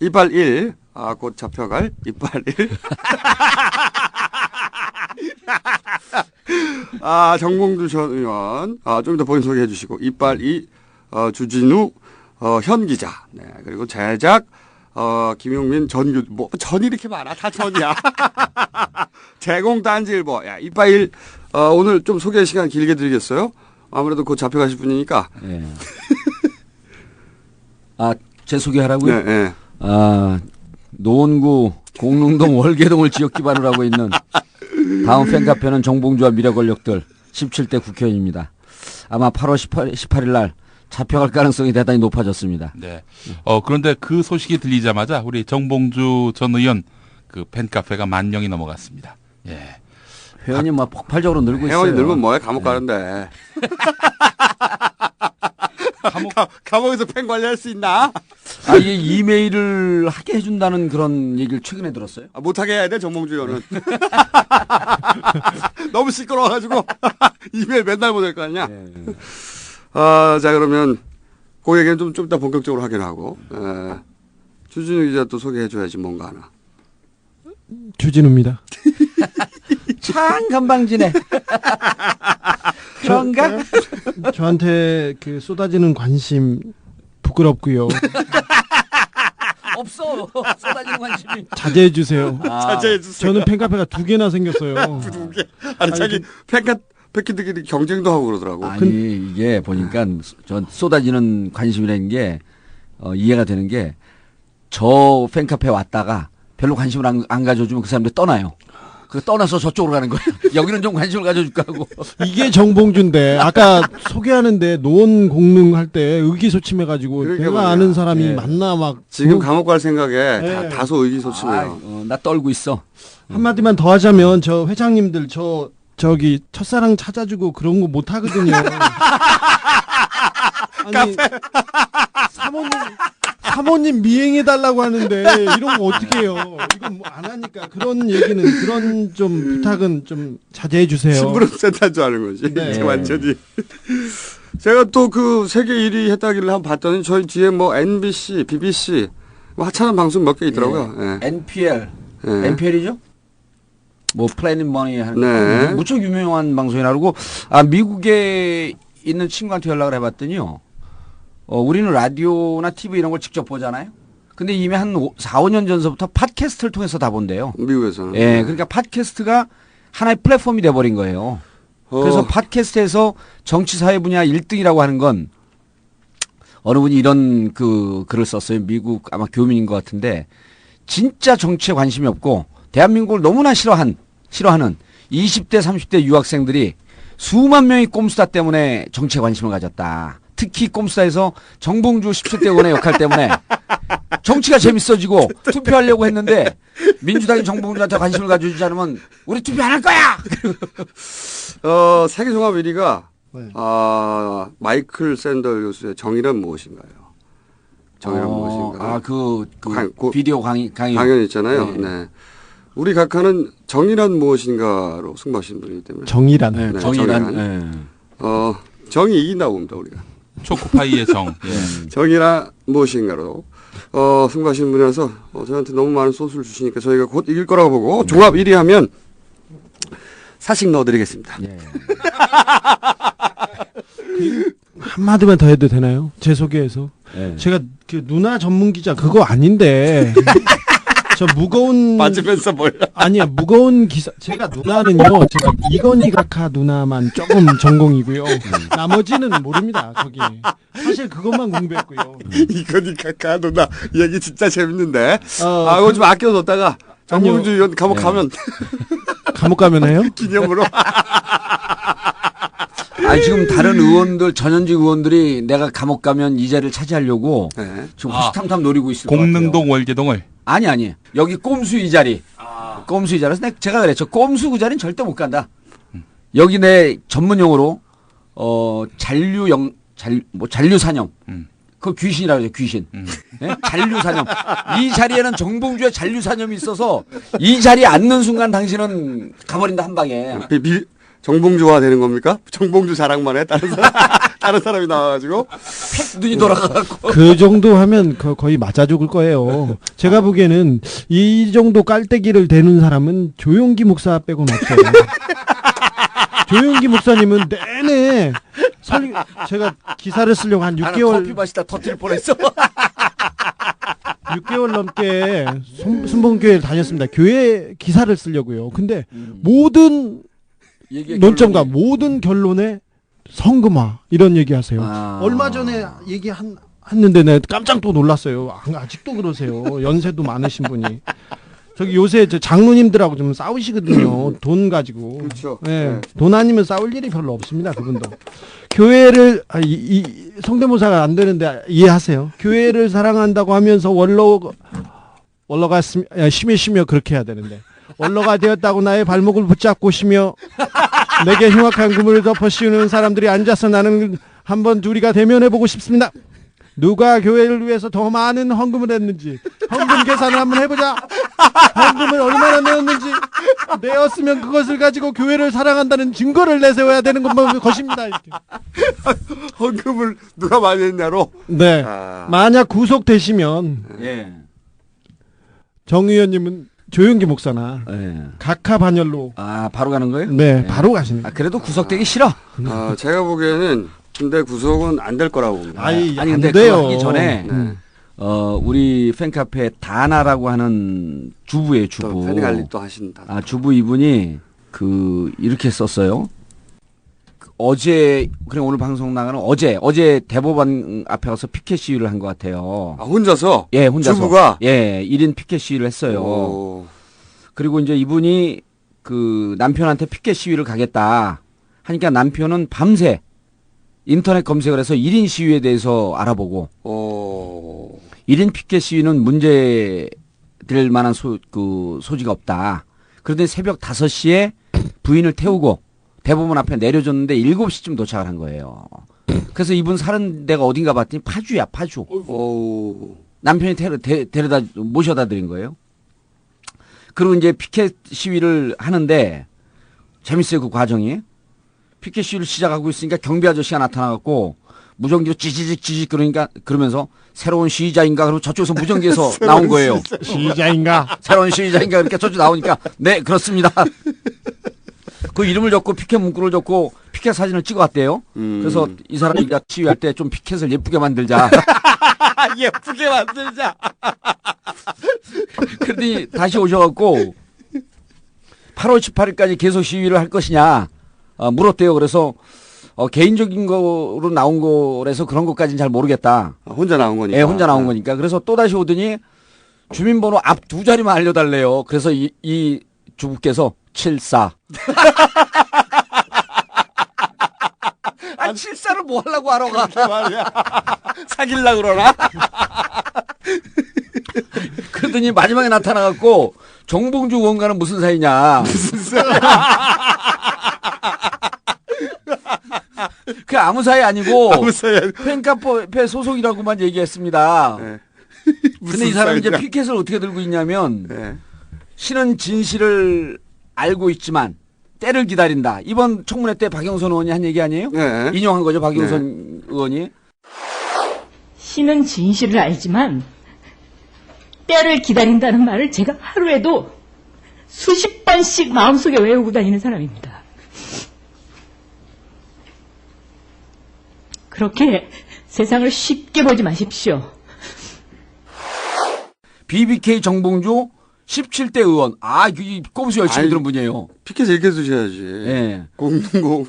이빨 1. 곧 잡혀갈 이빨 1. 정봉주 전 의원. 좀 더 본인 소개해 주시고. 이빨 2. 주진우 현 기자. 네. 그리고 제작 김용민 전이 이렇게 많아. 다 전이야. 제공 딴지일보. 야, 이빨 1. 오늘 좀 소개 시간 길게 드리겠어요? 아무래도 곧 잡혀가실 분이니까. 네. 제 소개하라고요? 네. 노원구 공릉동 월계동을 지역 기반으로 하고 있는 다음 팬카페는 정봉주와 미래 권력들 17대 국회의원입니다. 아마 8월 18일 날 잡혀갈 가능성이 대단히 높아졌습니다. 네. 그런데 그 소식이 들리자마자 우리 정봉주 전 의원 그 팬카페가 10,000명이 넘어갔습니다. 예. 회원이 막 폭발적으로 늘고 있어요. 회원이 늘면 뭐해? 감옥 가는데. 감옥에서 팬 관리할 수 있나? 이게 이메일을 하게 해준다는 그런 얘기를 최근에 들었어요. 못하게 해야 돼, 정봉주 의원은. 너무 시끄러워가지고 이메일 맨날 보낼 거 아니야? 네. 자, 그러면 그 얘기는 좀 이따 본격적으로 하긴 하고. 주진우 기자 또 소개해줘야지, 뭔가 하나. 주진우입니다. 참 건방지네. 그런가? 저한테 그 쏟아지는 관심 부끄럽고요. 없어. 쏟아지는 관심이. 자제해 주세요. 자제해 주세요. 저는 팬카페가 2개나 생겼어요. 2개. 자기 팬끼들끼리 경쟁도 하고 그러더라고. 이게 보니까 전 쏟아지는 관심이라는 게 이해가 되는 게 저 팬카페 왔다가 별로 관심을 안 가져주면 그 사람들 떠나요. 떠나서 저쪽으로 가는 거예요. 여기는 좀 관심을 가져줄까 하고. 이게 정봉주인데 아까 소개하는데 노원 공릉 할 때 의기소침해가지고 내가 말이야. 아는 사람이 만나 막 지금 감옥 갈 생각에 다소 의기소침해요. 나 떨고 있어. 한마디만 더 하자면 저 회장님들 저기 첫사랑 찾아주고 그런 거 못 하거든요. 아니 사모님 미행해달라고 하는데 이런 거 어떻게 해요? 이건 뭐 안 하니까 그런 얘기는 그런 좀 부탁은 좀 자제해 주세요. 심부름 센터인 줄 아는 거지. 네. 이제 완전히. 제가 또 그 세계 1위 했다기를 한번 봤더니 저희 뒤에 뭐 NBC, BBC 뭐 하찮은 방송 몇 개 있더라고요. 예. NPL. 예. NPL이죠? 뭐 플래닛 머니 하는 네. 무척 유명한 방송이라 그러고 미국에 있는 친구한테 연락을 해봤더니요. 우리는 라디오나 TV 이런 걸 직접 보잖아요. 근데 이미 한 4, 5년 전서부터 팟캐스트를 통해서 다 본대요. 미국에서는. 예, 그러니까 팟캐스트가 하나의 플랫폼이 돼버린 거예요. 그래서 팟캐스트에서 정치 사회 분야 1등이라고 하는 건 어느 분이 이런 글을 썼어요. 미국 아마 교민인 것 같은데 진짜 정치에 관심이 없고 대한민국을 너무나 싫어하는 20대, 30대 유학생들이 수만 명이 꼼수다 때문에 정치에 관심을 가졌다. 특히 꼼수다에서 정봉주 17대 의원의 역할 때문에 정치가 재밌어지고 투표하려고 했는데 민주당이 정봉주한테 관심을 가져주지 않으면 우리 투표 안 할 거야. 세계 종합 1위가 네. 마이클 샌더 교수의 정의란 무엇인가요? 정의란 무엇인가? 비디오 강의 있잖아요. 네. 우리 각하는 정의란 무엇인가로 승부하신 분이기 때문에. 정의란. 네, 네, 정의란. 네. 정이 이긴다고 봅니다, 우리가. 초코파이의 정. 예. 정의란 무엇인가로 승부하신 분이라서 저한테 너무 많은 소스를 주시니까 저희가 곧 이길 거라고 보고 종합 1위 하면 사식 넣어드리겠습니다. 예. 한마디만 더 해도 되나요? 제 소개해서. 예. 제가 그 누나 전문 기자 그거 아닌데. 저 무거운 맞으면서 몰라. 아니야 무거운 기사 제가 누나는요 제가 이건희 각하 누나만 조금 전공이고요 나머지는 모릅니다 거기 사실 그것만 공부했고요. 이건희 각하 누나 얘기 진짜 재밌는데 그거 좀 아껴뒀다가 정봉주 의원 감옥 가면 감옥 가면 해요? 기념으로. 지금 다른 의원들 전현직 의원들이 내가 감옥 가면 이 자리를 차지하려고 네. 지금 호시탐탐 노리고 있을 것 같아요. 공릉동 월계동을. 아니 여기 꼼수 이 자리. 꼼수 이 자리에서 제가 그랬죠. 꼼수 그 자리는 절대 못 간다. 여기 내 전문 용어로 잔류사념. 그 귀신이라고 하죠. 귀신. 네? 잔류사념. 이 자리에는 정봉주의 잔류사념이 있어서 이 자리에 앉는 순간 당신은 가버린다 한 방에. 정봉주화 되는 겁니까? 정봉주 자랑만 해? 다른 사람 다른 사람이 나와가지고 눈이 돌아가고. 그 정도 하면 거의 맞아 죽을 거예요. 제가 보기에는 이 정도 깔때기를 대는 사람은 조용기 목사 빼고는 없어요. 조용기 목사님은 내내 제가 기사를 쓰려고 한 나는 6개월 커피 마시다 터뜨릴 뻔했어. 6개월 넘게 순복음교회를 다녔습니다. 교회 기사를 쓰려고요. 근데 모든 논점과 모든 결론에 성금화 이런 얘기하세요. 얼마 전에 했는데 내가 깜짝 또 놀랐어요. 아직도 그러세요. 연세도 많으신 분이. 저기 요새 저 장로님들하고 좀 싸우시거든요. 돈 가지고. 그렇죠. 네. 네. 돈 아니면 싸울 일이 별로 없습니다. 그분도. 교회를 이 성대모사가 안 되는데 이해하세요. 교회를 사랑한다고 하면서 원로가 심해시며 그렇게 해야 되는데 원로가 되었다고 나의 발목을 붙잡고 쉬며 내게 흉악한 그물을 덮어 씌우는 사람들이 앉아서 나는 한번 둘이가 대면해보고 싶습니다. 누가 교회를 위해서 더 많은 헌금을 했는지 헌금 계산을 한번 해보자. 헌금을 얼마나 내었는지 내었으면 그것을 가지고 교회를 사랑한다는 증거를 내세워야 되는 것입니다. 이렇게. 헌금을 누가 많이 했냐로. 네. 만약 구속되시면 예. 정 의원님은 조용기 목사나 예. 각하 반열로 바로 가는 거예요? 네, 예. 바로 가시는 거예요. 그래도 구속되기 싫어. 제가 보기에는 근데 구속은 안 될 거라고 봅니다. 아니 안 근데 돼요. 그거 하기 전에 네. 우리 팬카페 다나라고 하는 주부예요, 또 주부. 팬 관리 또 하신다. 주부 이분이 이렇게 썼어요. 어제 오늘 방송 나가는 어제 대법원 앞에 가서 피켓 시위를 한 것 같아요. 혼자서? 예, 혼자서. 주부가? 예, 1인 피켓 시위를 했어요. 오. 그리고 이제 이분이 남편한테 피켓 시위를 가겠다 하니까 남편은 밤새 인터넷 검색을 해서 1인 시위에 대해서 알아보고 1인 피켓 시위는 문제될 만한 소지가 없다. 그런데 새벽 5시에 부인을 태우고 대법원 앞에 내려줬는데 7시쯤 도착을 한 거예요. 그래서 이분 사는 데가 어딘가 봤더니 파주야, 파주. 오. 남편이 데려다 모셔다 드린 거예요. 그리고 이제 피켓 시위를 하는데 재밌어요, 그 과정이. 피켓 시위를 시작하고 있으니까 경비 아저씨가 나타나갖고 무전기로 찌지직 그러면서 새로운 시위자인가 그러면 저쪽에서 무전기에서 나온 거예요. 시위자인가? 새로운 시위자인가 그렇게 저쪽 나오니까 네 그렇습니다. 그 이름을 적고 피켓 문구를 적고 피켓 사진을 찍어왔대요. 그래서 이 사람이 시위할 때 좀 피켓을 예쁘게 만들자. 예쁘게 만들자. 그러더니 다시 오셔갖고 8월 18일까지 계속 시위를 할 것이냐 물었대요. 그래서 개인적인 거로 나온 거라서 그런 것까지는 잘 모르겠다. 혼자 나온 거니까. 예, 혼자 나온 거니까. 그래서 또 다시 오더니 주민번호 앞 2자리만 알려달래요. 그래서 이 주부께서 74. 74를 뭐 하려고 하러 가? 말이야. 사귈라 그러나? 그러더니 마지막에 나타나갖고 정봉주 의원과는 무슨 사이냐? 무슨 사이? 그 아무 사이 아니고 팬카페 소속이라고만 얘기했습니다. 네. 근데 이 사람이 이제 피켓을 어떻게 들고 있냐면 네. 신은 진실을 알고 있지만 때를 기다린다. 이번 청문회 때 박영선 의원이 한 얘기 아니에요? 네. 인용한 거죠, 박영선 의원이. 신은 진실을 알지만 때를 기다린다는 말을 제가 하루에도 수십 번씩 마음속에 외우고 다니는 사람입니다. 그렇게 세상을 쉽게 보지 마십시오. BBK 정봉주 17대 의원. 이 꼼수 열심히 아니, 들은 분이에요. 피켓 이렇게 쓰셔야지. 예. 공동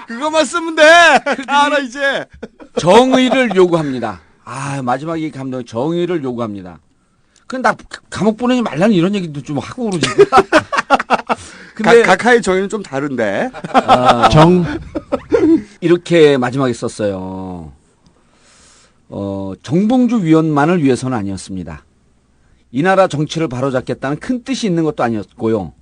그거만 쓰면 돼. 알아 이제. 정의를 요구합니다. 마지막에 감독 정의를 요구합니다. 근데 나 감옥 보내지 말라는 이런 얘기도 좀 하고 그러지. 근데 각하의 정의는 좀 다른데. 이렇게 마지막에 썼어요. 정봉주 위원만을 위해서는 아니었습니다. 이 나라 정치를 바로잡겠다는 큰 뜻이 있는 것도 아니었고요.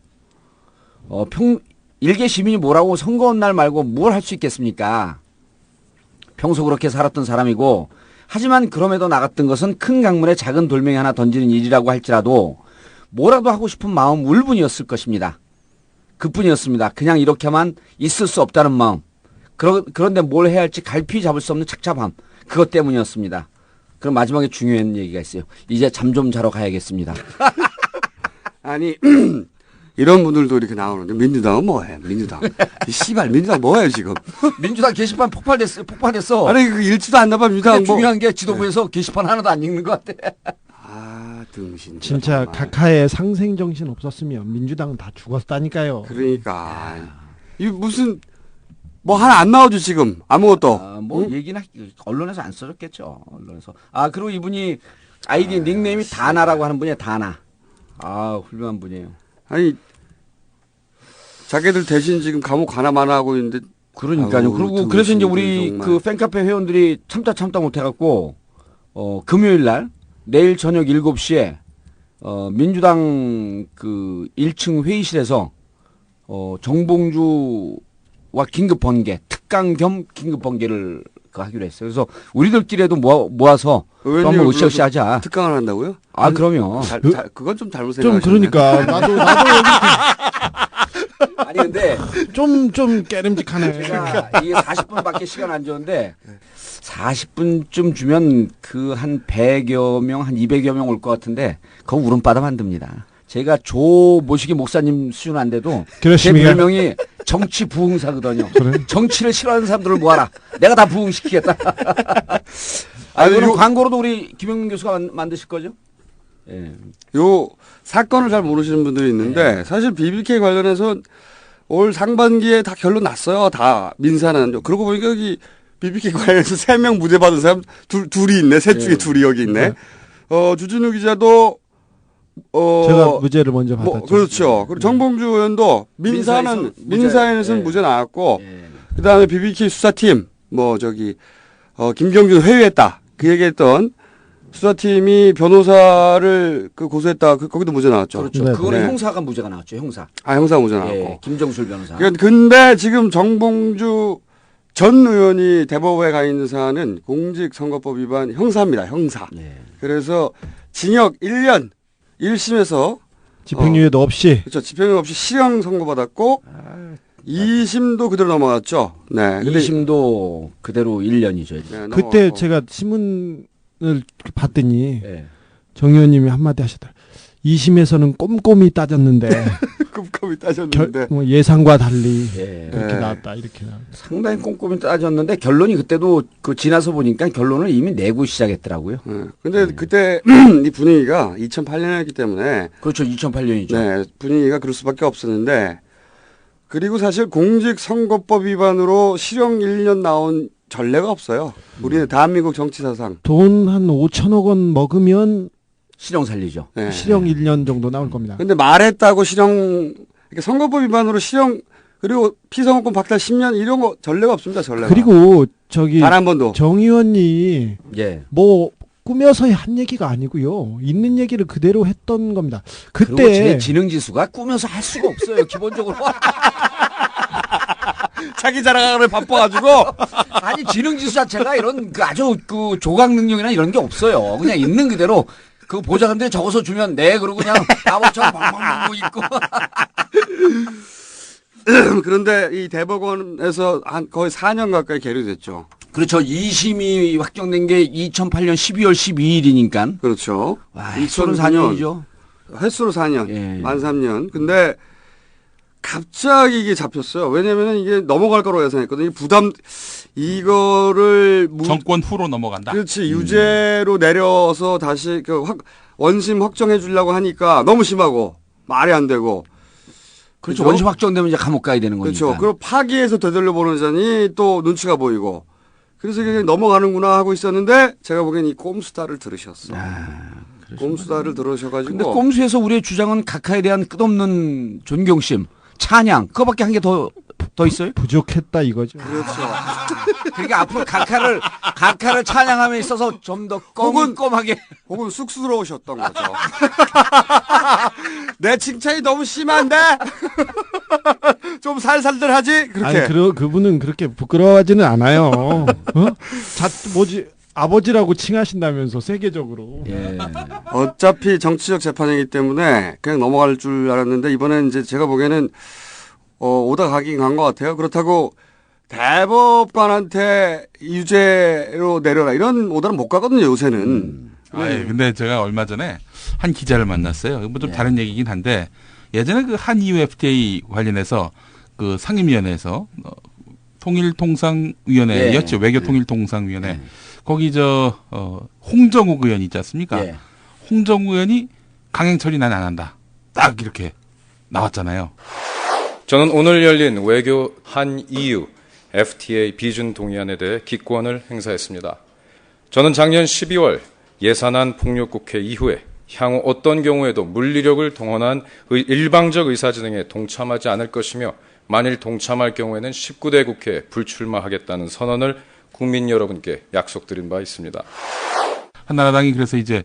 일개 시민이 뭐라고 선거운 날 말고 뭘 할 수 있겠습니까? 평소 그렇게 살았던 사람이고, 하지만 그럼에도 나갔던 것은 큰 강물에 작은 돌멩이 하나 던지는 일이라고 할지라도 뭐라도 하고 싶은 마음 울분이었을 것입니다. 그뿐이었습니다. 그냥 이렇게만 있을 수 없다는 마음. 그런데 뭘 해야 할지 갈피 잡을 수 없는 착잡함. 그것 때문이었습니다. 그럼 마지막에 중요한 얘기가 있어요. 이제 잠 좀 자러 가야겠습니다. 아니 이런 분들도 이렇게 나오는데 민주당은 뭐해? 민주당. 이 씨발 민주당 뭐해 지금? 민주당 게시판 폭발했어. 아니 그 읽지도 않나 봐 민주당 근데 뭐. 중요한 게 지도부에서 게시판 하나도 안 읽는 것 같아. 아 등신. 진짜 각하의 상생 정신 없었으면 민주당은 다 죽었다니까요. 그러니까 이 무슨 뭐 하나 안 나오죠 지금 아무것도. 뭐 응? 얘기나 언론에서 안 써줬겠죠. 언론에서. 그리고 이분이 아이디 닉네임이 다나라고 하는 분이에요. 다나. 훌륭한 분이에요. 아니 자기들 대신 지금 감옥 가나마나 하고 있는데. 그러니까요. 아우, 그리고 그래서 이제 우리 정말. 그 팬카페 회원들이 참다 못해갖고 금요일 날 내일 저녁 7시에 민주당 그 1층 회의실에서 정봉주와 긴급 번개 특강 겸 긴급 번개를 하기로 했어요. 그래서 우리들끼리도 모아서 또 한번 의원님 으쌰으쌰 하자. 특강을 한다고요? 그럼요. 그건 좀 잘못 좀 생각하셨네. 그러니까 나도 여기 아니 근데 좀 깨름직하네. 제가 이게 40분밖에 시간 안 줬는데 40분쯤 주면 그 한 100여 명, 한 200여 명 올 것 같은데 그거 울음바다 만듭니다. 제가 조 모시기 목사님 수준 안 돼도 제 그러십니까? 별명이 정치 부흥사거든요. 그래? 정치를 싫어하는 사람들을 모아라. 내가 다 부흥시키겠다. 아니, 이거는 요- 광고로도 우리 김영민 교수가 만드실 거죠? 예. 요 사건을 잘 모르시는 분들이 있는데 사실 BBK 관련해서 올 상반기에 다 결론 났어요. 다 민사는. 그러고 보니까 여기 BBK 관련해서 3명 무죄 받은 사람 둘이 있네. 셋 중에 둘이 여기 있네. 주진우 기자도 제가 무죄를 먼저 받았죠. 뭐 그렇죠. 그리고 정봉주 의원도 민사는 민사에서는 예. 무죄 나왔고 예. 그다음에 BBK 수사팀 김경준 회유했다. 그 얘기했던 수사팀이 변호사를 고소했다. 거기도 무죄 나왔죠. 그렇죠. 네. 그거는 네. 형사가 무죄가 나왔죠. 형사. 형사 무죄 나왔고. 예. 김정술 변호사. 근데 지금 정봉주 전 의원이 대법원에 가 있는 사안은 공직선거법 위반 형사입니다. 형사. 예. 그래서 징역 1년 1심에서 집행유예도 없이 그렇죠. 집행유예 없이 실형 선고받았고 2심도 그대로 넘어갔죠. 네. 근데 2심도 그대로 1년이죠. 네, 그때 넘어갔고. 제가 신문을 봤더니 예. 정 의원님이 한마디 하시더라. 2심에서는 꼼꼼히 따졌는데 꼼꼼히 따졌는데 뭐 예상과 달리 예. 그렇게 네. 나왔다 이렇게 나왔다. 상당히 꼼꼼히 따졌는데 결론이 그때도 지나서 보니까 결론을 이미 내고 시작했더라고요. 근데 그때 이 분위기가 2008년이었기 때문에 그렇죠. 2008년이죠. 네, 분위기가 그럴 수밖에 없었는데 그리고 사실 공직선거법 위반으로 실형 1년 나온 전례가 없어요. 우리는 대한민국 정치사상. 돈 한 5천억 원 먹으면 실형 살리죠. 네. 실형 1년 정도 나올 겁니다. 근데 말했다고 실형, 이렇게 선거법 위반으로 실형, 그리고 피선거권 박탈 10년 이런 거 전례가 없습니다, 전례가. 그리고 저기 단 한 번도. 정 의원이 예. 뭐 꾸며서 한 얘기가 아니고요. 있는 얘기를 그대로 했던 겁니다. 그리고 그때 제 지능 지수가 꾸며서 할 수가 없어요. 기본적으로. 자기 자랑을 바빠가지고. 아니 지능 지수 자체가 이런 아주 조각 능력이나 이런 게 없어요. 그냥 있는 그대로 그 보좌관들이 적어서 주면 네 그러고 그냥 바보처럼 방방방고 있고. 그런데 이 대법원에서 거의 4년 가까이 계류됐죠. 그렇죠. 2심이 확정된 게 2008년 12월 12일이니까. 그렇죠. 와, 횟수는 4년이죠. 횟수로 4년. 예. 만 3년. 근데 갑자기 이게 잡혔어요. 왜냐면은 이게 넘어갈 거라고 예상했거든요. 이거를 정권 후로 넘어간다. 그렇지. 유죄로 내려서 다시 원심 확정해 주려고 하니까 너무 심하고 말이 안 되고. 그렇죠. 그죠? 원심 확정되면 이제 감옥 가야 되는 거니까. 그렇죠. 그리고 파기해서 되돌려 보내자니 또 눈치가 보이고. 그래서 이게 넘어가는구나 하고 있었는데 제가 보기엔 이 꼼수다를 들으셨어. 꼼수다를 들으셔가지고. 근데 꼼수에서 우리의 주장은 각하에 대한 끝없는 존경심, 찬양, 그거밖에 한 게 더 있어요? 부족했다 이거죠. 그렇죠. 그러니까 앞으로 각하를 찬양함에 있어서 좀 더 꼼꼼하게. 혹은 쑥스러우셨던 거죠. 내 칭찬이 너무 심한데? 좀 살살들 하지? 그렇게. 아니 그분은 그렇게 부끄러워하지는 않아요. 아버지라고 칭하신다면서 세계적으로. 예. 어차피 정치적 재판이기 때문에 그냥 넘어갈 줄 알았는데 이번엔 이제 제가 보기에는 오다 가긴 간 것 같아요. 그렇다고 대법관한테 유죄로 내려라 이런 오더는 못 가거든요 요새는. 근데 제가 얼마 전에 한 기자를 만났어요. 뭐 좀 다른 얘기긴 한데 예전에 그 한EU FTA 관련해서 그 상임위원회에서 통일통상위원회였죠. 외교통일통상위원회. 거기 홍정욱 의원 있지 않습니까? 홍정욱 의원이 강행처리 난 안 한다. 딱 이렇게 나왔잖아요. 저는 오늘 열린 외교 한 EU FTA 비준 동의안에 대해 기권을 행사했습니다. 저는 작년 12월 예산안 폭력국회 이후에 향후 어떤 경우에도 물리력을 동원한 일방적 의사진행에 동참하지 않을 것이며 만일 동참할 경우에는 19대 국회에 불출마하겠다는 선언을 국민 여러분께 약속드린 바 있습니다. 한나라당이 그래서 이제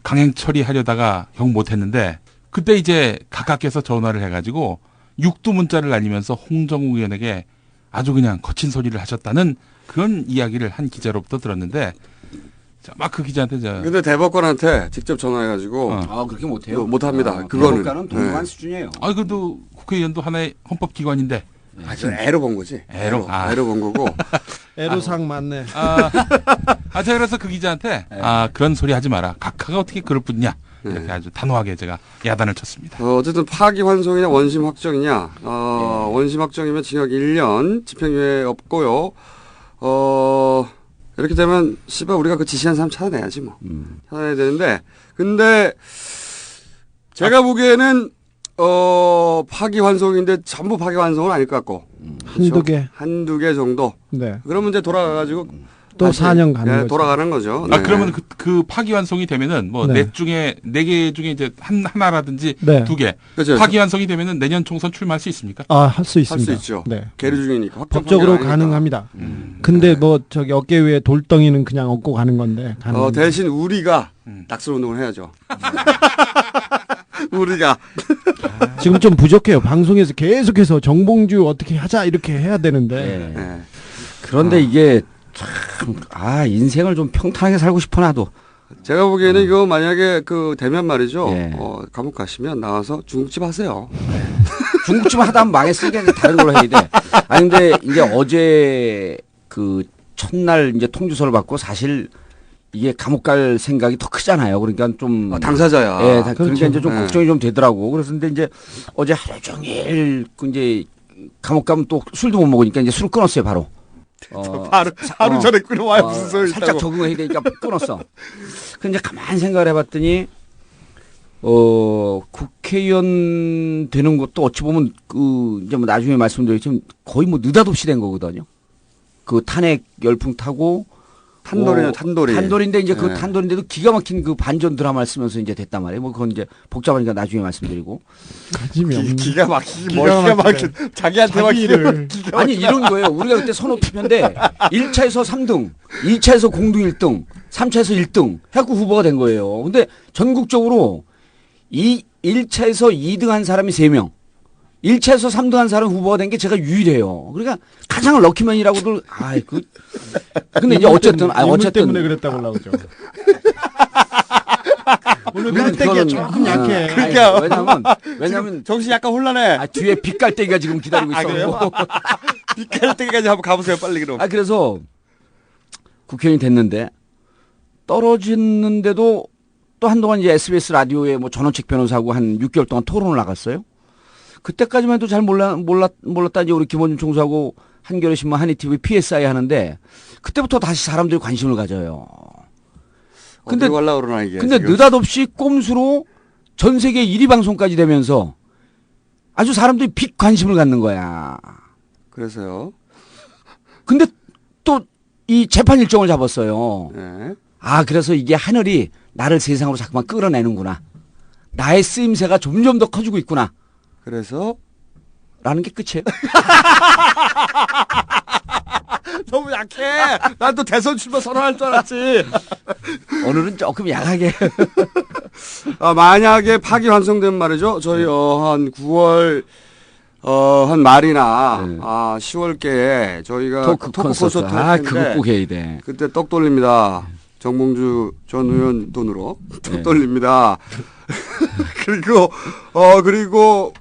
강행 처리하려다가 형 못했는데 그때 이제 각하께서 전화를 해가지고 육두 문자를 날리면서 홍정욱 의원에게 아주 그냥 거친 소리를 하셨다는 그런 이야기를 한 기자로부터 들었는데 막 그 기자한테 근데 대법관한테 직접 전화해가지고 아 그렇게 못해요. 못합니다. 그거는 대법관은 동등한 수준이에요. 그래도 국회의원도 하나의 헌법기관인데 애로 본 거지. 애로 본 거고. 애로상 맞네. 제가 그래서 그 기자한테 그런 소리 하지 마라. 각하가 어떻게 그럴 뿐이냐 이렇게 아주 단호하게 제가 야단을 쳤습니다. 어쨌든 파기환송이냐 원심 확정이냐. 원심 확정이면 징역 1년, 집행유예 없고요. 이렇게 되면 씨발 우리가 그 지시한 사람 찾아내야지 뭐. 찾아내야 되는데 근데 제가 보기에는 파기환송인데 전부 파기환송은 아닐 것 같고 한두 개. 한두 개 정도. 네. 그러면 이제 돌아가가지고 또 4년 가는 거죠. 돌아가는 거죠. 네. 그러면 그 파기환송이 되면은 뭐 네. 네 개 중에 이제 하나라든지 네. 두 개. 그렇죠. 파기환송이 되면은 내년 총선 출마할 수 있습니까? 할 수 할 있습니다. 수 있죠. 네. 계류 중이니까. 법적으로 가능합니다. 근데 뭐 저기 어깨 위에 돌덩이는 그냥 얻고 가는 건데. 대신 우리가 낙선 운동을 해야죠. 우리가 지금 좀 부족해요. 방송에서 계속해서 정봉주 어떻게 하자 이렇게 해야 되는데. 네. 그런데 이게 참, 인생을 좀 평탄하게 살고 싶어 나도. 제가 보기에는 이거 만약에 그 되면 말이죠. 예. 감옥 가시면 나와서 중국집 하세요. 중국집 하다 하면 망했으니까 이제 다른 걸로 해야 돼. 근데 이제 어제 그 첫날 이제 통지서를 받고 사실 이게 감옥 갈 생각이 더 크잖아요. 그러니까 좀 당사자야. 예, 그러니까 그렇죠. 이제 좀 네. 걱정이 좀 되더라고. 그래서 근데 이제 어제 하루 종일 그 이제 감옥 가면 또 술도 못 먹으니까 이제 술을 끊었어요, 바로. 하루 전에 끊어와야 무슨 소리 살짝 있다고. 적응해야 되니까 끊었어. 근데 가만히 생각을 해봤더니 국회의원 되는 것도 어찌 보면 이제 뭐 나중에 말씀드리겠지만 거의 뭐 느닷없이 된 거거든요. 그 탄핵 열풍 타고 탄돌이요, 탄돌이. 탄돌인데 이제 그 네. 탄돌인데도 기가 막힌 그 반전 드라마를 쓰면서 이제 됐단 말이에요. 뭐 그건 이제 복잡하니까 나중에 말씀드리고. 관심이 없는. 기가 막히게 기가 막힌 자기한테 자기를. 아니 이런 거예요. 우리가 그때 선호 투표인데 1차에서 3등, 2차에서 공동 1등, 3차에서 1등 해갖고 후보가 된 거예요. 근데 전국적으로 1차에서 2등 한 사람이 3명, 1차에서 3등 한 사람 후보가 된 게 제가 유일해요. 그러니까 가장 럭키맨이라고들, 근데 이제 어쨌든, 인물 때문에 그랬다고 나오죠. 오늘 깔때기가 조금 약해. 왜냐면 정신 약간 혼란해. 뒤에 빛깔때기가 지금 기다리고 있어. 빛깔 때까지 한번 가보세요, 빨리 그럼. 그래서 국회의원이 됐는데 떨어졌는데도 또 한동안 이제 SBS 라디오에 뭐 전원책 변호사하고 한 6개월 동안 토론을 나갔어요. 그때까지만 해도 잘 몰랐다 이제 우리 김원준 총수하고 한겨레 신문 한이TV PSI 하는데 그때부터 다시 사람들이 관심을 가져요. 근데 갈라 그러나 이게. 근데 지금. 느닷없이 꼼수로 전 세계 1위 방송까지 되면서 아주 사람들이 빅 관심을 갖는 거야. 그래서요. 근데 또 이 재판 일정을 잡았어요. 네. 그래서 이게 하늘이 나를 세상으로 자꾸만 끌어내는구나. 나의 쓰임새가 점점 더 커지고 있구나. 그래서 라는 게 끝이에요. 너무 약해. 난 또 대선 출마 선언할 줄 알았지. 오늘은 조금 약하게. 만약에 파기환송되면 말이죠. 저희 한 9월 한 말이나 10월께에 저희가 토크 콘서트. 그거 꼭 해야 돼. 그때 떡 돌립니다. 정봉주 전 의원 돈으로 떡 돌립니다. 그리고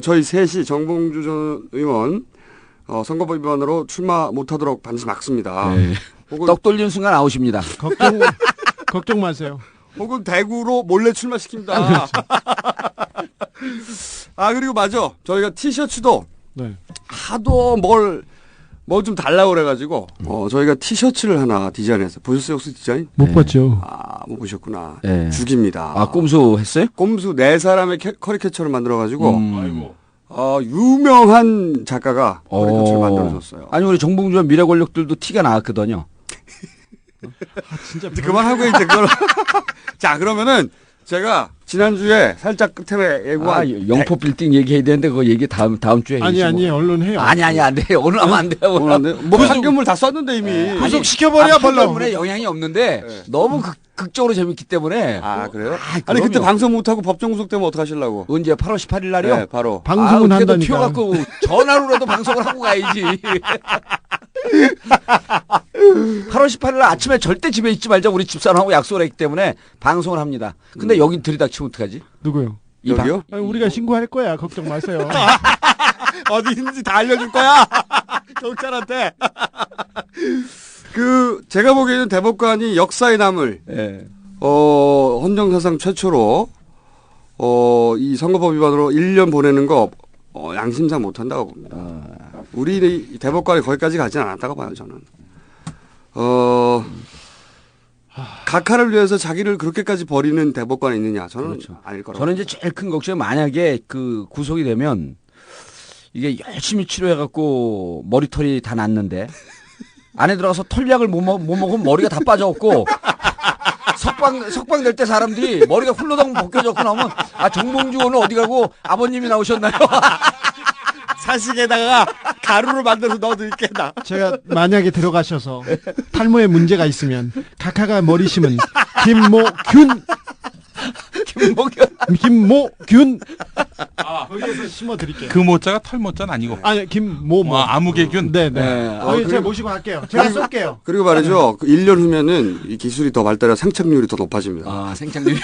저희 셋이 정봉주 전 의원 선거법 위반으로 출마 못하도록 반드시 막습니다. 네. 혹은, 떡 돌리는 순간 아웃입니다. 걱정 마세요. 혹은 대구로 몰래 출마시킵니다. 아 그리고 맞아. 저희가 티셔츠도 네. 하도 뭘 좀 달라고 그래가지고 저희가 티셔츠를 하나 디자인했어요. 보셨어요 혹시 디자인? 못 네. 봤죠. 못 보셨구나. 네. 죽입니다. 아, 꼼수 했어요? 꼼수 네 사람의 커리케처를 만들어가지고 아이고. 유명한 작가가 커리케처를 만들어줬어요. 아니, 우리 정봉주와 미래 권력들도 티가 나왔거든요. 진짜 이제 그만하고 이제 그걸. 자 그러면은 제가 지난주에 살짝 끝에 예고한 영포 빌딩 얘기해야 되는데 그거 얘기 다음 주에 아니 해주시고. 얼른 해요. 아니 안 돼. 오늘 하면 안 돼요. 뭐 판결물 다 썼는데 이미. 구속시켜버려 벌러. 판결문에 영향이 없는데 네. 너무 극적으로 재밌기 때문에. 아 그래요? 아, 아니 그때 그럼요. 방송 못하고 법정 구속되면 어떡하시려고? 언제 8월 18일 날이요? 네 바로. 방송은 그래도 한다니까. 튀어갖고 전화로라도 방송을 하고 가야지. 8월 18일 날 아침에 절대 집에 있지 말자 우리 집사람하고 약속을 했기 때문에 방송을 합니다. 근데 여기 들이닥치면 어떡하지? 누구요? 이 방- 여기요? 아니, 우리가 신고할 거야. 걱정 마세요. 어디 있는지 다 알려줄 거야. 경찰한테. 제가 보기에는 대법관이 역사에 남을 예. 헌정사상 최초로 이 선거법 위반으로 1년 보내는 거 양심상 못한다고 봅니다. 우리 대법관이 거기까지 가진 않았다고 봐요 저는. 각하를 위해서 자기를 그렇게까지 버리는 대법관이 있느냐 저는 그렇죠. 아닐 거라고. 저는 이제 제일 큰 걱정이 만약에 그 구속이 되면 이게 열심히 치료해갖고 머리털이 다 났는데 안에 들어가서 털약을 못 먹으면 머리가 다 빠져갖고 석방 될 때 사람들이 머리가 훌러덩 벗겨졌고 나오면 정봉주 오늘 어디 가고 아버님이 나오셨나요? 사식에다가 가루를 만들어서 넣어드릴게 나. 제가 만약에 들어가셔서 탈모에 문제가 있으면 각하가 머리 심은 김모균 김모균 거기에서 심어드릴게요. 그 모자가 털 모자는 아니고. 아니 김모모. 아무개균. 네네. 거기 제가 모시고 갈게요. 제가 쏠게요. 그리고 말이죠. 1년 후면은 이 기술이 더 발달해 생착률이 더 높아집니다. 생착률이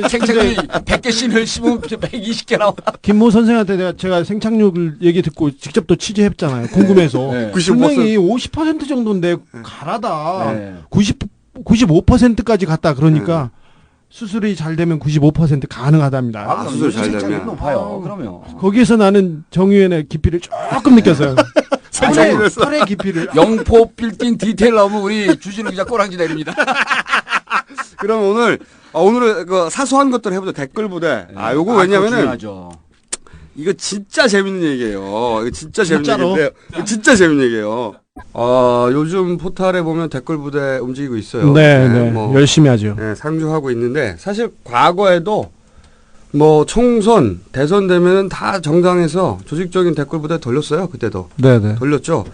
생착률이 100개 씬을 심으면 120개 나와. 김모 선생한테 제가 생착률 얘기 듣고 직접 또 취재했잖아요. 궁금해서. 네. 분명히 50% 정도인데 가라다. 네. 95%까지 갔다 그러니까 수술이 잘 되면 95% 가능하답니다. 수술 잘 생착률이 되면. 높아요. 그럼요. 거기에서 나는 정유현의 깊이를 조금 느꼈어요. 털의 깊이를. 영포 빌딩 디테일 나오면 우리 주진우 기자 꼬랑지 내립니다. 그럼 오늘은 그 사소한 것들 해보자. 댓글 부대. 요거 왜냐면은 중요하죠. 이거 진짜 재밌는 얘기예요. 이거 진짜 재밌는 진짜로? 얘기인데 이거 진짜 재밌는 얘기예요. 요즘 포탈에 보면 댓글 부대 움직이고 있어요. 네. 뭐, 열심히 하죠. 상주하고 있는데 사실 과거에도 뭐 총선, 대선 되면은 다 정당에서 조직적인 댓글 부대 돌렸어요. 그때도 네네. 돌렸죠.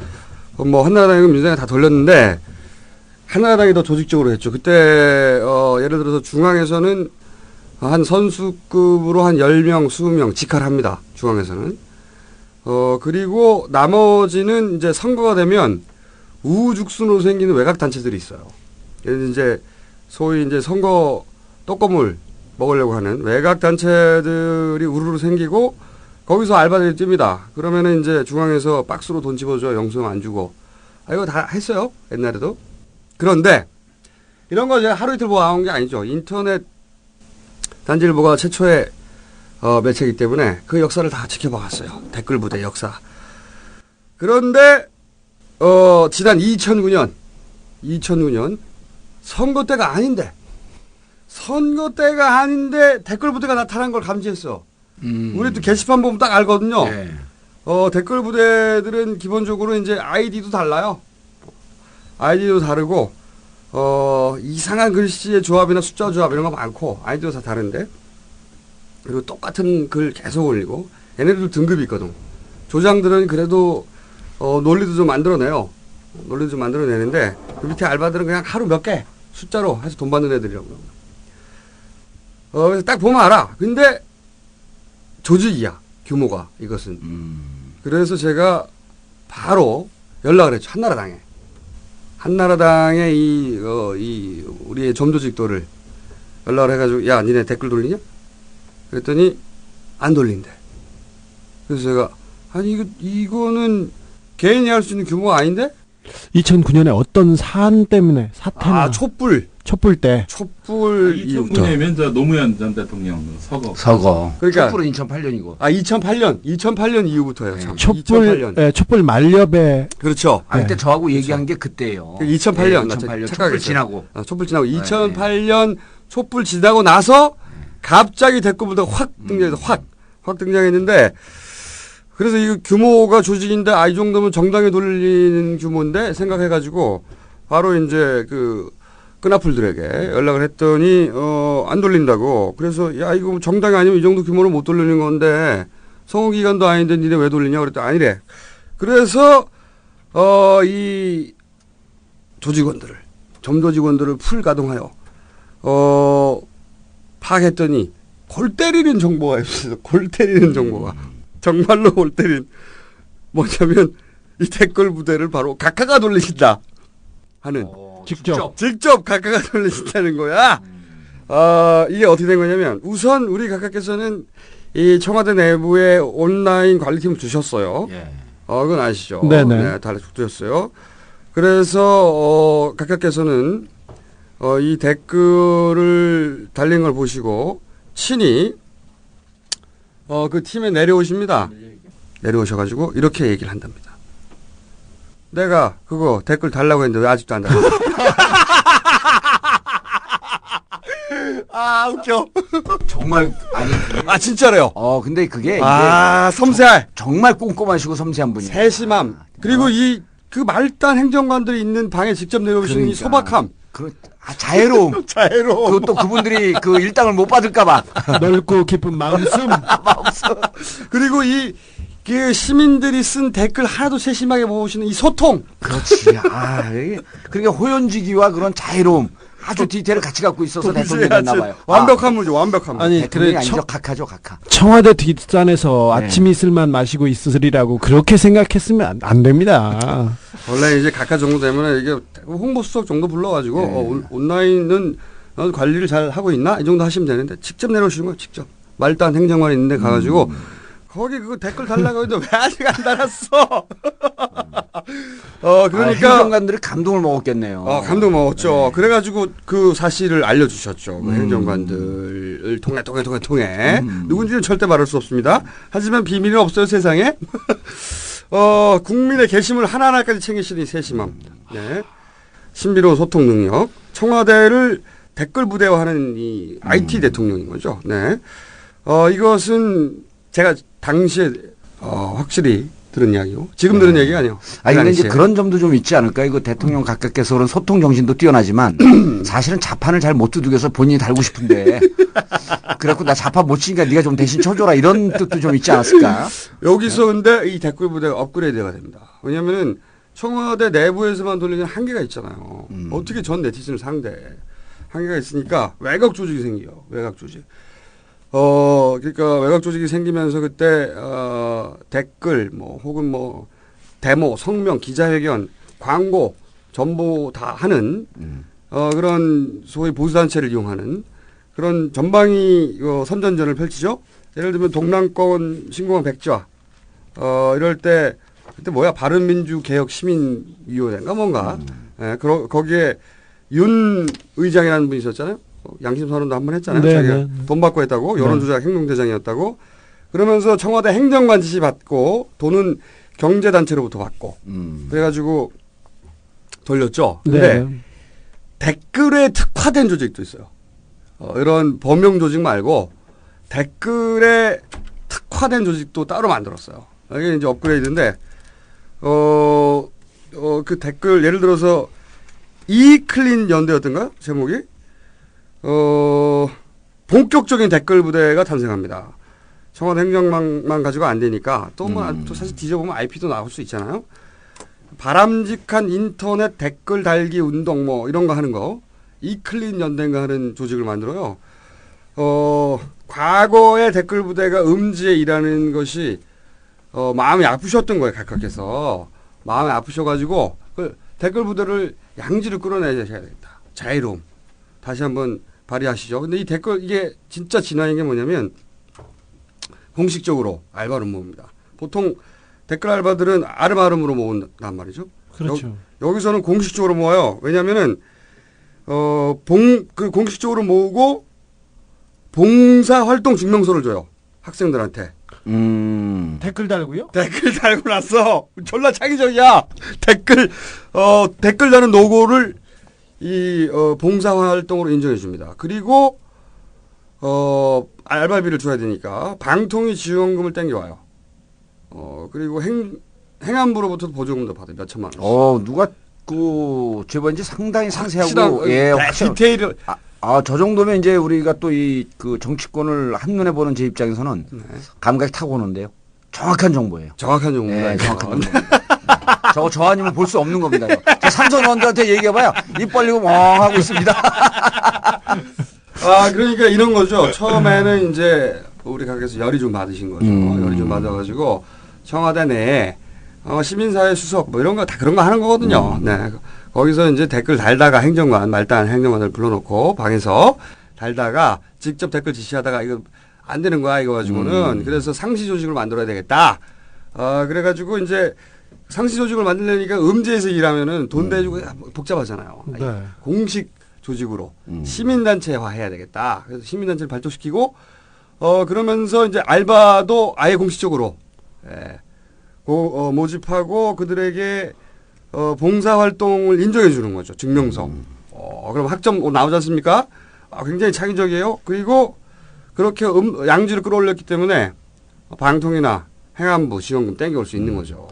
뭐 한나라당이고 민주당이 다 돌렸는데 한나라당이 더 조직적으로 했죠. 그때 예를 들어서 중앙에서는 한 선수급으로 한 10명, 20명 직할합니다. 중앙에서는. 그리고 나머지는 이제 선거가 되면 우후죽순으로 생기는 외곽 단체들이 있어요. 얘는 이제 소위 이제 선거 떡고물 먹으려고 하는 외곽 단체들이 우르르 생기고 거기서 알바들이 뜁니다. 그러면은 이제 중앙에서 박스로 돈 집어줘. 영수증 안 주고. 이거 다 했어요. 옛날에도. 그런데 이런 거 제가 하루 이틀 보고 나온 게 아니죠. 인터넷 단지일보가 최초의 매체이기 때문에 그 역사를 다 지켜봐왔어요. 댓글 부대 역사. 그런데 지난 2009년 선거 때가 아닌데 댓글 부대가 나타난 걸 감지했어. 우리 또 게시판 보면 딱 알거든요. 네. 댓글 부대들은 기본적으로 이제 아이디도 달라요. 아이디도 다르고 이상한 글씨의 조합이나 숫자 조합 이런 거 많고 아이디도 다 다른데 그리고 똑같은 글 계속 올리고 얘네들도 등급이 있거든. 조장들은 그래도 논리도 좀 만들어내요. 논리도 좀 만들어내는데 그 밑에 알바들은 그냥 하루 몇 개 숫자로 해서 돈 받는 애들이라고. 그래서 딱 보면 알아. 근데 조직이야 규모가 이것은. 그래서 제가 바로 연락을 했죠. 한나라당의 이 우리의 점조직도를 연락을 해가지고 야 니네 댓글 돌리냐? 그랬더니 안 돌린대. 그래서 제가 아니 이거는 개인이 할 수 있는 규모가 아닌데? 2009년에 어떤 사안 때문에 사태나 촛불 때 이후부터. 2009년이면 저 노무현 전 대통령 서거. 그러니까 촛불은 2008년이고. 2008년 이후부터예요. 참. 촛불 2008년. 예, 촛불 만렵에 그렇죠. 그때 저하고 얘기한 게 그때예요. 2008년. 2008년 촛불 착각했어요. 지나고. 촛불 지나고 2008년 촛불 지나고 나서 갑자기 댓글부터 확 등장해서 확 등장했는데, 그래서 이 규모가 조직인데 이 정도면 정당에 돌리는 규모인데 생각해가지고 바로 이제 그 끈앞풀들에게 연락을 했더니 안 돌린다고. 그래서 야 이거 정당이 아니면 이 정도 규모로 못 돌리는 건데 선거기간도 아닌데 니네 왜 돌리냐 그랬더니 아니래. 그래서 이 조직원들을 점조직원들을 풀 가동하여 파악했더니 골 때리는 정보가 있어요. 골 때리는 정보가. 정말로 골 때린. 뭐냐면 이 댓글 부대를 바로 각하가 돌리신다 하는. 직접 각하가 돌리신다는 거야. 이게 어떻게 된 거냐면 우선 우리 각하께서는 이 청와대 내부에 온라인 관리팀을 두셨어요. 예. 그건 아시죠? 네네. 네, 다 두셨어요. 그래서 각하께서는 이 댓글을 달린 걸 보시고 친히 그 팀에 내려오십니다. 내려오셔가지고 이렇게 얘기를 한답니다. 내가 그거 댓글 달라고 했는데 왜 아직도 안 달라? 웃겨. 정말 아니. 진짜로요. 근데 그게 섬세할. 정말 꼼꼼하시고 섬세한 분이에요. 세심함. 그리고 그 말단 행정관들이 있는 방에 직접 내려오시는 이 소박함. 자애로움. 자애로움. 그것도 그분들이 그 일당을 못 받을까봐. 넓고 깊은 마음씀. 그리고 그 시민들이 쓴 댓글 하나도 세심하게 보시는 이 소통. 그렇지. 그러니까 호연지기와 그런 자애로움. 아주 디테일을 같이 갖고 있어서 대통령이 됐나 봐요. 완벽한 분이죠. 완벽한 분. 아니 대통령이 그래 아니죠. 각하죠. 각하. 청와대 뒷산에서 네. 아침 이슬만 마시고 있으리라고 그렇게 생각했으면 안 됩니다. 원래 이제 각하 정도 되면 이게 홍보수석 정도 불러가지고 온라인은 관리를 잘 하고 있나 이 정도 하시면 되는데 직접 내려오시는 거예요. 직접 말단 행정관이 있는데 가가지고 거기 그거 댓글 달라고 했는데 왜 아직 안 달았어? 그러니까 행정관들이 감동을 먹었겠네요. 감동 먹었죠. 네. 그래가지고 그 사실을 알려주셨죠. 그 행정관들을 통해 누군지는 절대 말할 수 없습니다. 하지만 비밀은 없어요 세상에. 국민의 개심을 하나하나까지 챙기시는 이 세심함. 네. 신비로운 소통 능력. 청와대를 댓글 부대화하는 이 IT 대통령인 거죠. 네. 이것은 제가 당시에 확실히 들은 이야기고 지금 들은 얘기가 아니에요. 근데 이제 그런 점도 좀 있지 않을까요? 이거 대통령 각각께서 그런 소통 정신도 뛰어나지만 사실은 자판을 잘 못 두들겨서 본인이 달고 싶은데 그래갖고 나 자판 못 치니까 네가 좀 대신 쳐줘라 이런 뜻도 좀 있지 않았을까? 여기서 근데 이 댓글 부대가 업그레이드가 됩니다. 왜냐하면은 청와대 내부에서만 돌리는 한계가 있잖아요. 어떻게 전 네티즌을 상대해. 한계가 있으니까 외곽 조직이 생겨요. 외곽 조직. 그러니까 외곽 조직이 생기면서 그때 댓글 혹은 데모, 성명, 기자회견, 광고 전부 다 하는 그런 소위 보수단체를 이용하는 그런 전방위 선전전을 펼치죠. 예를 들면 동남권 신공항 백좌 이럴 때 그때 바른민주개혁시민위원회인가 뭔가 거기에 윤 의장이라는 분이 있었잖아요. 양심선언도 한번 했잖아요. 네, 자기가 네. 돈 받고 했다고 여론조작 행동대장이었다고. 그러면서 청와대 행정관 지시 받고 돈은 경제단체로부터 받고 그래가지고 돌렸죠. 근데 네. 댓글에 특화된 조직도 있어요. 이런 범용 조직 말고 댓글에 특화된 조직도 따로 만들었어요. 이게 이제 업그레이드인데 그 댓글 예를 들어서 이클린 연대였던가요? 제목이? 본격적인 댓글 부대가 탄생합니다. 청와대 행정망만 가지고 안 되니까 또 사실 뒤져보면 IP도 나올 수 있잖아요. 바람직한 인터넷 댓글 달기 운동 이런 거 하는 거 이클린 연대인가 하는 조직을 만들어요. 과거의 댓글 부대가 음지에 일하는 것이 마음이 아프셨던 거예요. 각각께서 마음이 아프셔가지고 그 댓글 부대를 양지를 끌어내야 되겠다. 자유로움 다시 한번 발휘하시죠. 근데 이 댓글 이게 진짜 진화인 게 뭐냐면 공식적으로 알바는 뭡니다. 보통 댓글 알바들은 아름아름으로 모은단 말이죠. 그렇죠. 여기서는 공식적으로 모아요. 왜냐면은, 공식적으로 모으고 봉사활동 증명서를 줘요. 학생들한테. 댓글 달고요. 댓글 달고 났어. 졸라 창의적이야. 댓글 다는 노고를 봉사활동으로 인정해 줍니다. 그리고, 알바비를 줘야 되니까 방통위 지원금을 땡겨와요. 그리고 행안부로부터 보조금도 받아요. 몇 천만 원. 누가 제보인지 상당히 상세하고 확실한, 예, 디테일을 저 정도면 이제 우리가 또 그 정치권을 한눈에 보는 제 입장에서는 감각이 타고 오는데요. 정확한 정보예요. 정확한 정보입니다. 네, 정확한 정보. 저 아니면 볼 수 없는 겁니다. 이거. 저 삼선 의원들한테 얘기해봐야 입 벌리고 멍하고 있습니다. 그러니까 이런 거죠. 처음에는 이제 우리 가게에서 열이 좀 받으신 거죠. 열이 좀 받아가지고 청와대 내에 시민사회 수석 뭐 이런 거 다 그런 거 하는 거거든요. 네. 거기서 이제 댓글 달다가 말단 행정관을 불러놓고 방에서 달다가 직접 댓글 지시하다가 이거 안 되는 거야 이거 가지고는 그래서 상시 조직을 만들어야 되겠다. 그래가지고 이제 상시 조직을 만들려니까 음지에서 일하면은 돈 대주고 복잡하잖아요. 네. 공식 조직으로 시민단체화 해야 되겠다. 그래서 시민단체를 발족시키고 그러면서 이제 알바도 아예 공식적으로 모집하고 그들에게 봉사활동을 인정해 주는 거죠. 증명서. 그럼 학점 나오지 않습니까? 굉장히 창의적이에요. 그리고 그렇게 양지를 끌어올렸기 때문에 방통이나 행안부 지원금 땡겨올 수 있는 거죠.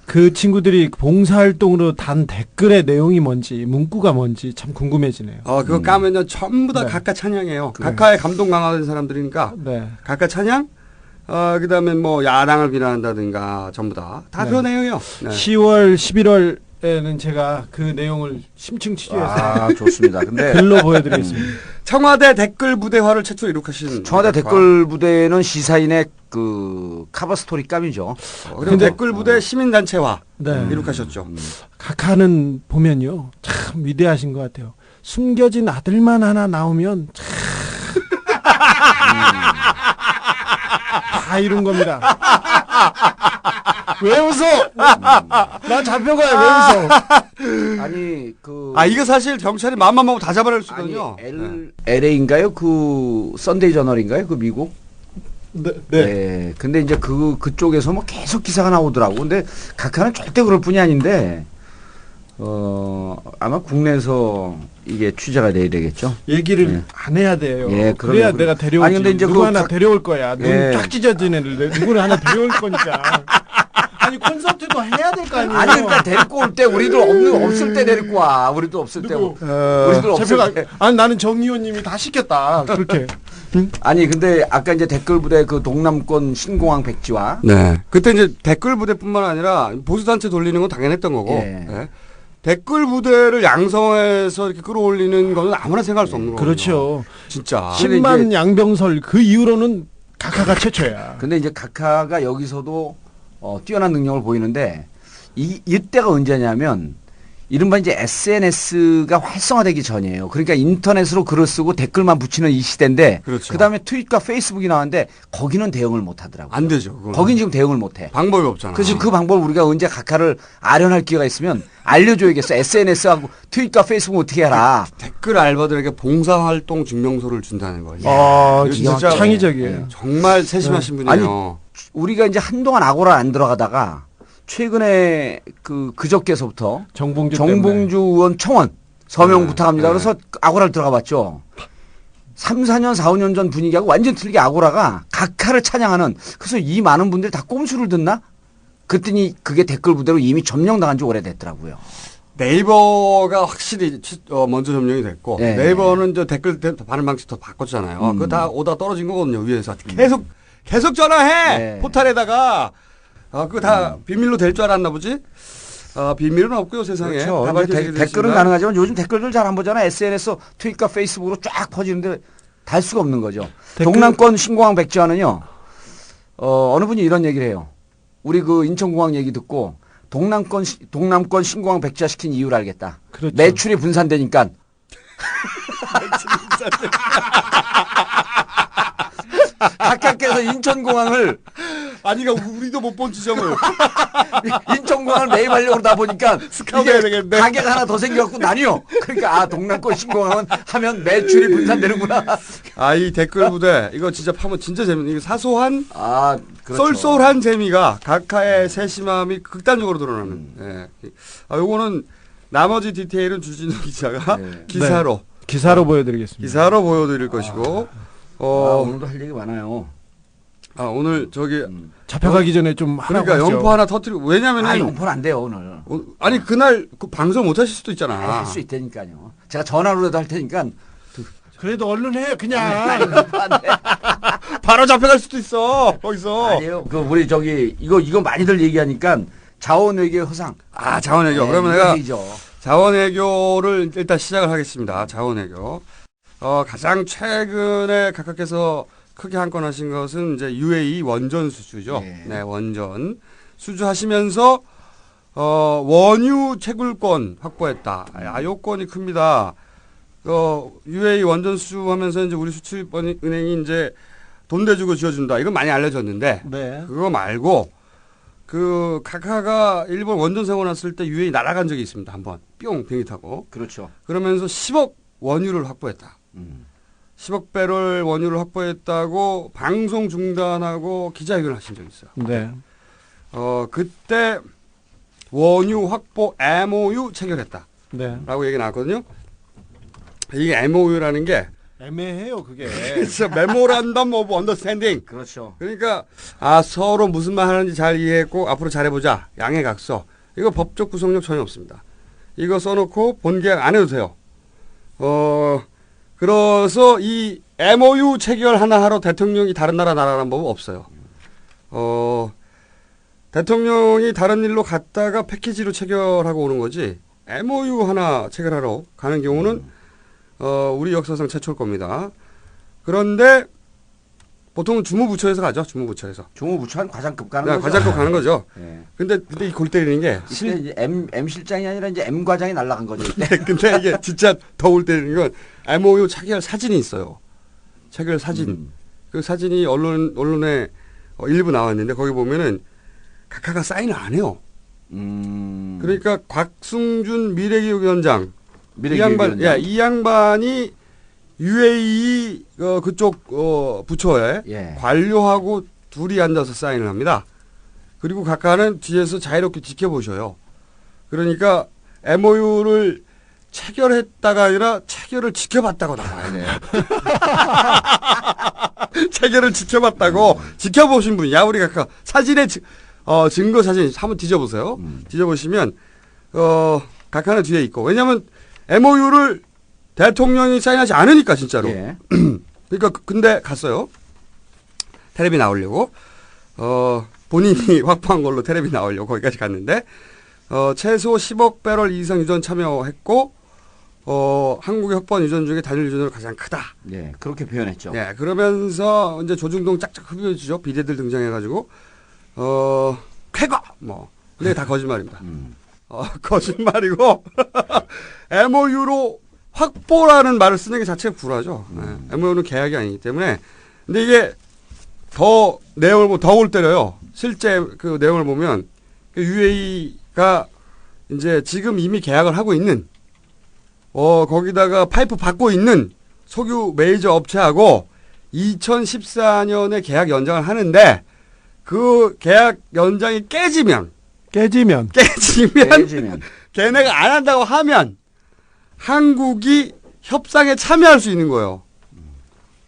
그 친구들이 봉사활동으로 단 댓글의 내용이 뭔지 문구가 뭔지 참 궁금해지네요. 그거 까면요 전부 다 네. 각하 찬양이에요. 그래. 각하에 감동 강화된 사람들이니까 네. 각하 찬양. 그다음에 뭐 야당을 비난한다든가 전부 다 네. 그런 내용이에요. 네. 10월, 11월에는 제가 그 내용을 심층 취재해서 좋습니다. 근데 글로 보여드리겠습니다. 청와대 댓글 부대화를 최초로 이룩하신 청와대 댓글 부대는 시사인의 그 카버 스토리 감이죠. 그리고 근데- 댓글 부대 시민단체화 네. 이룩하셨죠. 각하는 보면요 참 위대하신 것 같아요. 숨겨진 아들만 하나 나오면 참 다 이룬 겁니다. 왜 웃어? 나 잡혀가요. 왜 웃어? 아니 그 이거 사실 경찰이 마음만 먹으면 다 잡아낼 수 있거든요. LA인가요? 그 썬데이 저널인가요? 그 미국? 네. 네. 근데 이제 그쪽에서 뭐 계속 기사가 나오더라고. 근데 각하는 절대 그럴 뿐이 아닌데 아마 국내에서 이게 취재가 돼야 되겠죠. 얘기를 예. 안 해야 돼요. 예, 그래야 그럼요. 내가 데려오지. 아니, 근데 이제 누구 그 하나 각- 데려올 거야. 예. 눈 쫙 찢어진 애를 누구를 하나 데려올 거니까. 아니 콘서트도 해야 될 거 아니에요. 아니 그러니까 데리고 올 때 우리도 없을 때 데리고 와. 우리도 없을 때. 우리도 없을 제표가 때. 아니 나는 정 의원님이 다 시켰다. 그렇게. 아니 근데 아까 이제 댓글 부대 그 동남권 신공항 백지화. 네. 그때 이제 댓글 부대뿐만 아니라 보수단체 돌리는 건 당연했던 거고. 예. 예. 댓글 부대를 양성해서 이렇게 끌어올리는 거는 아무나 생각할 수 없는 거예요. 그렇죠. 진짜. 근데 10만 이제- 양병설 그 이후로는 각하가 최초야. 근데 이제 각하가 여기서도 뛰어난 능력을 보이는데 이때가 언제냐면 이른바 이제 SNS가 활성화되기 전이에요. 그러니까 인터넷으로 글을 쓰고 댓글만 붙이는 이 시대인데 그렇죠. 그다음에 트윗과 페이스북이 나왔는데 거기는 대응을 못 하더라고요. 안 되죠. 그건. 거긴 지금 대응을 못 해. 방법이 없잖아. 그래서 그 방법을 우리가 언제 각하를 아련할 기회가 있으면 알려줘야겠어. SNS하고 트윗과 페이스북 어떻게 해라. 댓글 알바들에게 봉사활동 증명서를 준다는 거예요. 아, 이거 진짜 진짜 창의적이에요. 정말 세심하신 분이에요. 우리가 이제 한동안 아고라 안 들어가다가 최근에 그저께서부터 정봉주 의원 청원 서명 네, 부탁합니다. 네. 그래서 아고라를 들어가 봤죠. 3, 4년, 4, 5년 전 분위기하고 완전 틀리게 아고라가 각하를 찬양하는 그래서 이 많은 분들이 다 꼼수를 듣나? 그랬더니 그게 댓글 부대로 이미 점령당한 지 오래됐더라고요. 네이버가 확실히 먼저 점령이 됐고 네. 네이버는 저 댓글 반응 방식 더 바꿨잖아요. 그거 다 오다 떨어진 거거든요. 위에서 계속 전화해 네. 포탈에다가 그거 다 비밀로 될 줄 알았나 보지? 비밀은 없고요 세상에. 그렇죠. 다 이제 밝혀지게 댓글은 됐지만. 가능하지만 요즘 댓글들 잘 안 보잖아. SNS, 트윗과 페이스북으로 쫙 퍼지는데 달 수가 없는 거죠. 동남권 신공항 백지화는요. 어느 분이 이런 얘기를 해요. 우리 그 인천공항 얘기 듣고 동남권 신공항 백지화 시킨 이유를 알겠다. 그렇죠. 매출이 분산되니까. 각하께서 인천공항을 아니 그러니까 우리도 못 본 지점을 인천공항을 매입하려고 그러다 보니까 스카우트 해야 이게 되겠네. 가게가 하나 더 생겨갖고 나뉘어. 그러니까 아 동남권 신공항은 하면 매출이 분산되는구나. 아 이 댓글 부대 이거 진짜 파면 진짜 재밌는 이거 사소한 아 그렇죠. 쏠쏠한 재미가 각하의 세심함이 극단적으로 드러나는. 예. 아 요거는 나머지 디테일은 주진우 기자가 네. 기사로 기사로 보여드리겠습니다. 기사로 보여드릴 것이고. 오늘도 할 얘기 많아요. 오늘 저기 잡혀가기 전에 좀 하라고 그러니까 하죠. 연포 하나 터뜨리고 왜냐면은 아 용포는 안 돼요 오늘. 아니 그날 그 방송 못 하실 수도 있잖아. 할 수 있다니까요. 제가 전화로라도 할 테니까. 그래도 얼른 해 그냥. 안 돼. 바로 잡혀갈 수도 있어. 거기서. 아니에요. 그 우리 저기 이거 많이들 얘기하니까 자원외교 허상. 자원외교. 네, 그러면 이거 내가 얘기죠. 자원외교를 일단 시작을 하겠습니다. 자원외교. 가장 최근에 각하께서 크게 한 건 하신 것은 이제 UAE 원전 수주죠. 네. 네, 원전 수주하시면서 원유 채굴권 확보했다. 요건이 큽니다. UAE 원전 수주하면서 이제 우리 수출은행이 이제 돈 대주고 지어준다. 이건 많이 알려졌는데 네. 그거 말고 그 각하가 일본 원전 사고 났을 때 UAE 날아간 적이 있습니다. 한번 뿅 비행기 타고 그렇죠. 그러면서 10억 원유를 확보했다. 10억 배럴 원유를 확보했다고 방송 중단하고 기자회견을 하신 적이 있어요. 네. 그때 원유 확보 MOU 체결했다라고 네. 얘기 나왔거든요. 이게 MOU라는 게 애매해요 그게. 그래서 메모란덤 오브 언더스탠딩. 그렇죠. 그러니까 서로 무슨 말 하는지 잘 이해했고 앞으로 잘해보자. 양해각서. 이거 법적 구속력 전혀 없습니다. 이거 써놓고 본계약 안 해도 돼요. 그래서 이 MOU 체결 하나 하러 대통령이 다른 나라 날아가는 법은 없어요. 대통령이 다른 일로 갔다가 패키지로 체결하고 오는 거지 MOU 하나 체결하러 가는 경우는 우리 역사상 최초일 겁니다. 그런데 보통은 주무부처에서 가죠. 주무부처에서. 중후부처한 과장급 가는 거죠. 과장급 가는 거죠. 네. 근데 이 골 때리는 게 이때 이제 M 실장이 아니라 이제 M 과장이 날아간 거죠. 이때. 근데 이게 진짜 더 골 때리는 건 MOU 체결 사진이 있어요. 체결 사진. 그 사진이 언론에 일부 나왔는데 거기 보면은 각하가 사인을 안 해요. 그러니까 곽승준 미래기획위원장 이 양반이 UAE 그쪽 부처에 예. 관료하고 둘이 앉아서 사인을 합니다. 그리고 각하는 뒤에서 자유롭게 지켜보셔요. 그러니까 MOU를 체결했다가 아니라 체결을 지켜봤다고 나와야 돼요. 체결을 지켜봤다고 지켜보신 분이야. 우리 각하 사진에 증거 사진 한번 뒤져보세요. 뒤져보시면 각하는 뒤에 있고 왜냐하면 MOU를 대통령이 사인하지 않으니까 진짜로. 예. 그러니까 근데 갔어요. 텔레비 나오려고 본인이 확보한 걸로 텔레비 나오려고 거기까지 갔는데 최소 10억 배럴 이상 유전 참여했고 한국의 확보한 유전 중에 단일 유전으로 가장 크다. 예, 그렇게 표현했죠. 네, 그러면서 이제 조중동 짝짝 흡입해주죠. 비대들 등장해가지고 쾌거 뭐 근데 다 거짓말입니다. 거짓말이고 MOU로 확보라는 말을 쓰는 게 자체가 불화죠. 네. MOU는 계약이 아니기 때문에. 근데 이게 더 내용을 보면 더 골 때려요. 실제 그 내용을 보면 UAE가 이제 지금 이미 계약을 하고 있는 거기다가 파이프 받고 있는 석유 메이저 업체하고 2014년에 계약 연장을 하는데 그 계약 연장이 깨지면 걔네가 안 한다고 하면 한국이 협상에 참여할 수 있는 거예요.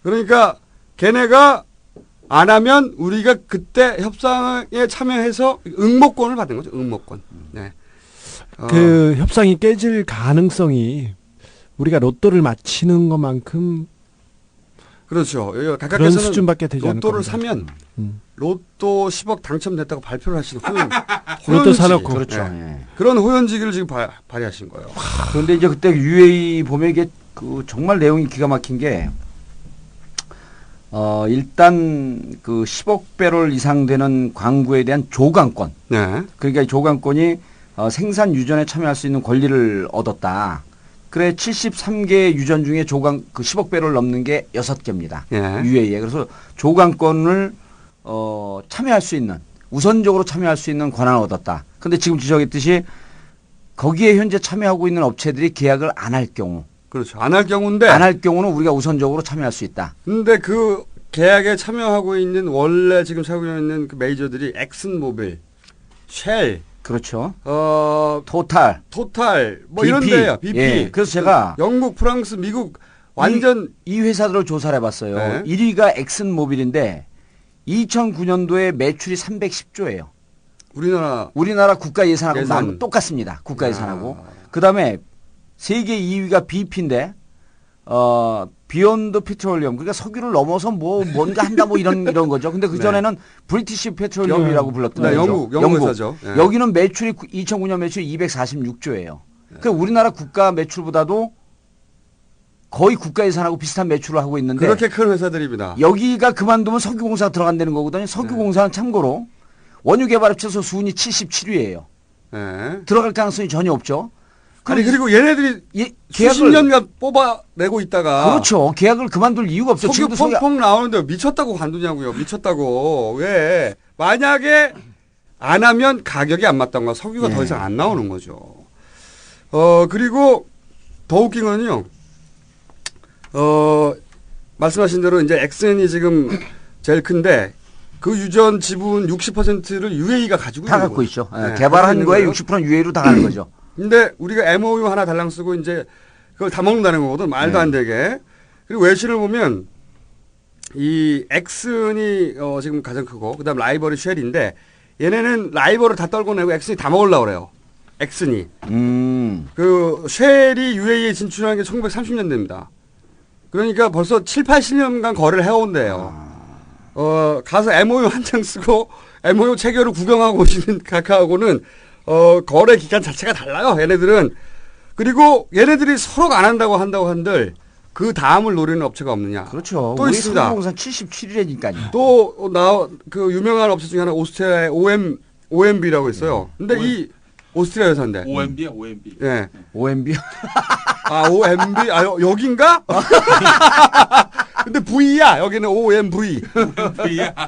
그러니까 걔네가 안 하면 우리가 그때 협상에 참여해서 응모권을 받는 거죠. 응모권. 네. 그 협상이 깨질 가능성이 우리가 로또를 맞히는 것만큼 그렇죠. 그런 각각께서는 수준밖에 되지 않을 로또를 겁니다. 사면 로또 10억 당첨됐다고 발표를 하시는 로또 사놓고. 그렇죠. 네. 예. 그런 호연지기를 지금 발휘하신 거예요. 그런데 이제 그때 UAE 보면 이게 그 정말 내용이 기가 막힌 게 일단 그 10억 배럴 이상 되는 광구에 대한 조강권. 네. 그러니까 이 조강권이 생산 유전에 참여할 수 있는 권리를 얻었다. 그래 73개 유전 중에 조강 그 10억 배럴 넘는 게 6개입니다. 예. UAE에. 그래서 조강권을 참여할 수 있는 우선적으로 참여할 수 있는 권한을 얻었다. 근데 지금 지적했듯이 거기에 현재 참여하고 있는 업체들이 계약을 안 할 경우, 그렇죠. 안 할 경우인데 안 할 경우는 우리가 우선적으로 참여할 수 있다. 근데 그 계약에 참여하고 있는 원래 지금 사고 있는 그 메이저들이 엑슨모빌, 쉘, 그렇죠. 토탈 뭐 BP. 이런 데요. BP. 예, 그래서 제가 영국, 프랑스, 미국 완전 이 회사들을 조사를 해봤어요. 네. 1위가 엑슨모빌인데 2009년도에 매출이 310조예요. 우리나라 국가 예산하고 예산. 똑같습니다. 국가 예산하고. 그다음에 세계 2위가 BP인데 비욘드 페트롤리엄, 그러니까 석유를 넘어서 뭔가 한다 이런 거죠. 근데 그 전에는 브리티시 페트롤리엄이라고 불렀던 네, 거죠. 영국 회사죠. 네. 여기는 매출이 2009년 매출이 246조예요. 그러니까 우리나라 국가 매출보다도 거의 국가 예산하고 비슷한 매출을 하고 있는데 그렇게 큰 회사들입니다. 여기가 그만두면 석유공사가 들어간다는 거거든요. 석유공사는 참고로 원유 개발 합쳐서 순위 77위예요. 네. 들어갈 가능성이 전혀 없죠. 아니 그리고 얘네들이 수십 년간 뽑아내고 있다가 그렇죠. 계약을 그만둘 이유가 없죠. 석유 지금도 펑펑 나오는데 미쳤다고 관두냐고요. 미쳤다고. 왜? 만약에 안 하면 가격이 안 맞다거나 석유가 더 이상 안 나오는 거죠. 그리고 더 웃긴 거는요. 말씀하신 대로 이제 엑센이 지금 제일 큰데 그 유전 지분 60%를 UAE가 가지고 다 있는 갖고 거예요. 있죠. 네, 개발한 가지고 거에 있는 거예요. 60%는 UAE로 다 가는 거죠. 근데 우리가 MOU 하나 달랑 쓰고 이제 그걸 다 먹는다는 거거든. 말도 안 되게. 그리고 외신을 보면 이 엑슨이 지금 가장 크고 그다음 라이벌이 쉘인데 얘네는 라이벌을 다 떨궈내고 엑슨이 다 먹으려고 그래요. 엑슨이. 그 쉘이 UAE에 진출한 게 1930년대입니다. 그러니까 벌써 7, 80년간 거래를 해온대요. 가서 MOU 한 장 쓰고 MOU 체결을 구경하고 오시는 각하하고는 거래 기간 자체가 달라요. 얘네들은. 그리고 얘네들이 서로가 안 한다고 한들 그 다음을 노리는 업체가 없느냐. 그렇죠. 또 우리 있습니다. 석유공사 77위라니까요. 또 그 유명한 업체 중에 하나 오스트리아의 OMB라고 있어요. 근데 이 오스트리아 회사인데. OMB야, OMB. 예. OMB. OMB. 여긴가? 근데 V야. 여기는 OMV.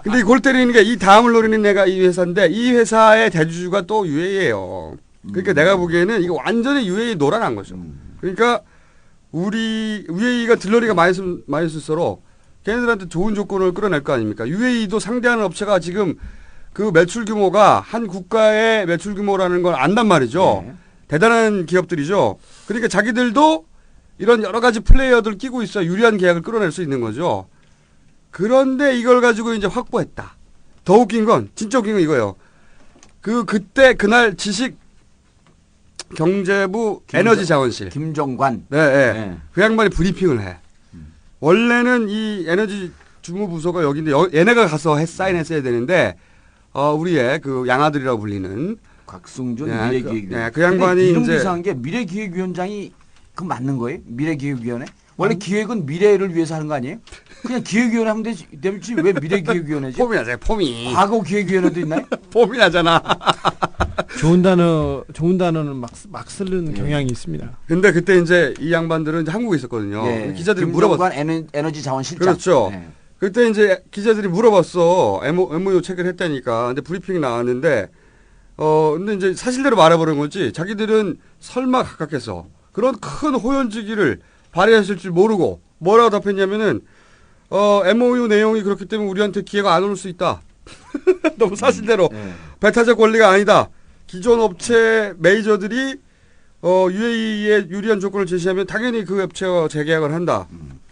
근데 골 때리는 게 이 다음을 노리는 애가 이 회사인데 이 회사의 대주주가 또 UAE예요. 그러니까 내가 보기에는 이거 완전히 UAE 노란한 거죠. 그러니까 우리 UAE가 들러리가 많이 쓸수록 걔네들한테 좋은 조건을 끌어낼 거 아닙니까? UAE도 상대하는 업체가 지금 그 매출 규모가 한 국가의 매출 규모라는 걸 안단 말이죠. 네. 대단한 기업들이죠. 그러니까 자기들도 이런 여러 가지 플레이어들 끼고 있어 유리한 계약을 끌어낼 수 있는 거죠. 그런데 이걸 가지고 이제 확보했다. 더 웃긴 건 진짜 웃긴 건 이거예요. 그때 그날 지식경제부 에너지자원실 김정관. 네. 그 양반이 브리핑을 해. 원래는 이 에너지 주무부서가 여기인데 얘네가 가서 사인했어야 되는데 우리의 그 양아들이라고 불리는 곽승준 네, 미래기획위원. 그 양반이 이름 이제 이상한 게 미래기획위원장이 그 맞는 거예요? 미래기획위원회? 원래 기획은 미래를 위해서 하는 거 아니에요? 그냥 기획위원회 하면 되지 왜 미래기획위원회지? 폼이 나잖아요. 폼이. 과거 기획위원회도 있나요? 폼이 나잖아. 좋은 단어는 막 쓰는 경향이 있습니다. 근데 그때 이제 이 양반들은 이제 한국에 있었거든요. 기자들이 물어봤어. 김정관 에너지 자원실장. 그렇죠. 네. 그때 이제 기자들이 물어봤어. MOU 체결했다니까. 근데 브리핑이 나왔는데, 근데 이제 사실대로 말해버린 거지. 자기들은 설마 각각해서 그런 큰 호연지기를 발휘하실 줄 모르고 뭐라고 답했냐면은, MOU 내용이 그렇기 때문에 우리한테 기회가 안 올 수 있다. 너무 사실대로. 배타적 권리가 아니다. 기존 업체 메이저들이 UAE에 유리한 조건을 제시하면 당연히 그 업체와 재계약을 한다.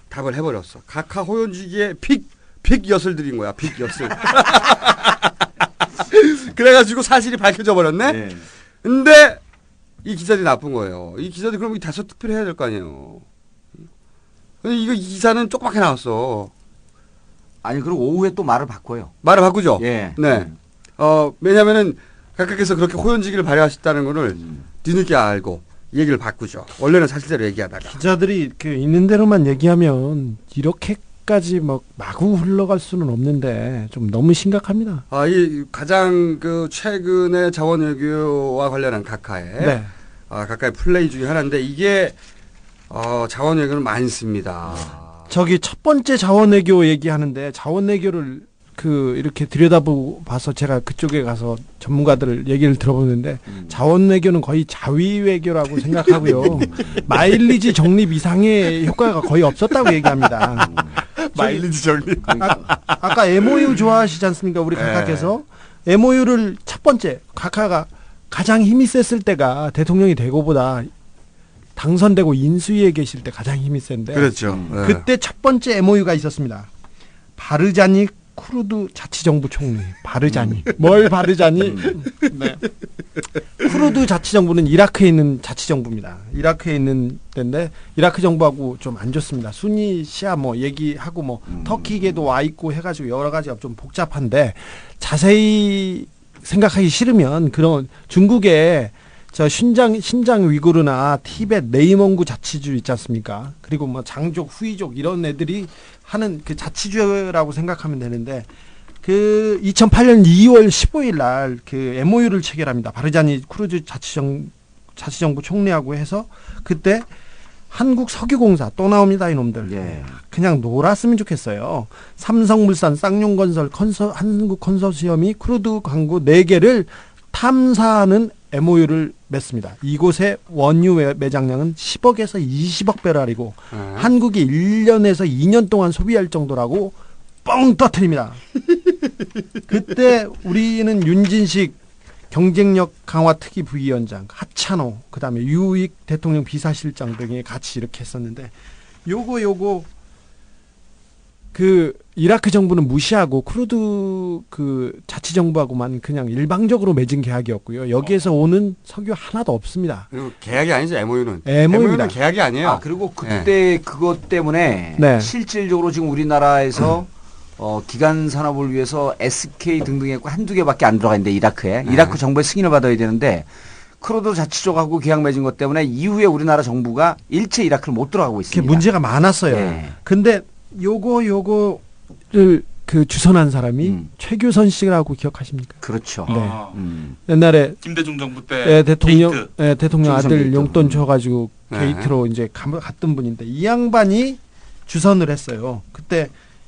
답을 해버렸어. 각하 호연지기에 픽 엿을 들인 거야. 픽 엿을. 그래가지고 사실이 밝혀져 버렸네. 네. 근데 이 기자들이 나쁜 거예요. 이 기자들이 그럼 이 다섯 투표를 해야 될 거 아니에요. 근데 이 기사는 조그맣게 나왔어. 아니 그리고 오후에 또 말을 바꿔요. 말을 바꾸죠. 예. 네. 왜냐면은 각각에서 그렇게 호연지기를 발휘하셨다는 거를 뒤늦게 알고 얘기를 바꾸죠. 원래는 사실대로 얘기하다가. 기자들이 그 있는 대로만 얘기하면 이렇게까지 막 마구 흘러갈 수는 없는데 좀 너무 심각합니다. 이 가장 그 최근에 자원외교와 관련한 각하의 네. 각하의 플레이 중에 하나인데 이게 자원외교는 많습니다. 저기 첫 번째 자원외교 얘기하는데 자원외교를 그 이렇게 들여다봐서 제가 그쪽에 가서 전문가들 얘기를 들어보는데 자원 외교는 거의 자위 외교라고 생각하고요. 마일리지 적립 이상의 효과가 거의 없었다고 얘기합니다. 마일리지 적립. 아까 MOU 좋아하시지 않습니까? 우리 각하께서 MOU를 첫 번째 각하가 가장 힘이 셌을 때가 대통령이 되고보다 당선되고 인수위에 계실 때 가장 힘이 센데 그렇죠. 그때 첫 번째 MOU가 있었습니다. 바르자니 쿠르드 자치정부 총리. 바르자니. 뭘 바르자니? 네. 쿠르드 자치정부는 이라크에 있는 자치정부입니다. 이라크에 있는 데인데 이라크 정부하고 좀 안 좋습니다. 순니 시아 뭐 얘기하고 뭐 터키에도 와 있고 해가지고 여러 가지가 좀 복잡한데 자세히 생각하기 싫으면 그런 중국의 저 신장 위구르나 티베트 내이몽구 자치주 있지 않습니까? 그리고 뭐 장족, 후이족 이런 애들이 하는 그 자치주라고 생각하면 되는데 그 2008년 2월 15일 날 그 MOU를 체결합니다. 바르자니 쿠르드 자치정부 총리하고 해서 그때 한국 석유공사 또 나옵니다 이놈들. 예. 그냥 놀았으면 좋겠어요. 삼성물산, 쌍용건설, 한국 컨소시엄이 쿠르드 광구 4개를 탐사하는 MOU를 맺습니다. 이곳의 원유 매장량은 10억에서 20억 배럴이고 한국이 1년에서 2년 동안 소비할 정도라고 뻥 터뜨립니다. 그때 우리는 윤진식 경쟁력 강화 특위 부위원장, 하찬호, 그다음에 유익 대통령 비서실장 등이 같이 이렇게 했었는데 요거 그 이라크 정부는 무시하고 쿠르드 그 자치정부하고만 그냥 일방적으로 맺은 계약이었고요. 여기에서 오는 석유 하나도 없습니다. 그리고 계약이 아니죠. MOU는. MOU입니다. MOU는 계약이 아니에요. 아, 그리고 그때 그것 때문에 네. 실질적으로 지금 우리나라에서 기간 산업을 위해서 SK 등등 했고 한두 개밖에 안 들어가 있는데 이라크에 이라크 정부의 승인을 받아야 되는데 쿠르드 자치족하고 계약 맺은 것 때문에 이후에 우리나라 정부가 일체 이라크를 못 들어가고 그게 있습니다. 문제가 많았어요. 네. 근데 요거를 그 주선한 사람이 최규선 씨라고 기억하십니까? 그렇죠. 네. 아, 옛날에 김대중 정부 때 대통령 게이트. 대통령 최규선 아들 게이트. 용돈 줘가지고 네. 게이트로 이제 갔던 분인데 이 양반이 주선을 했어요. 그때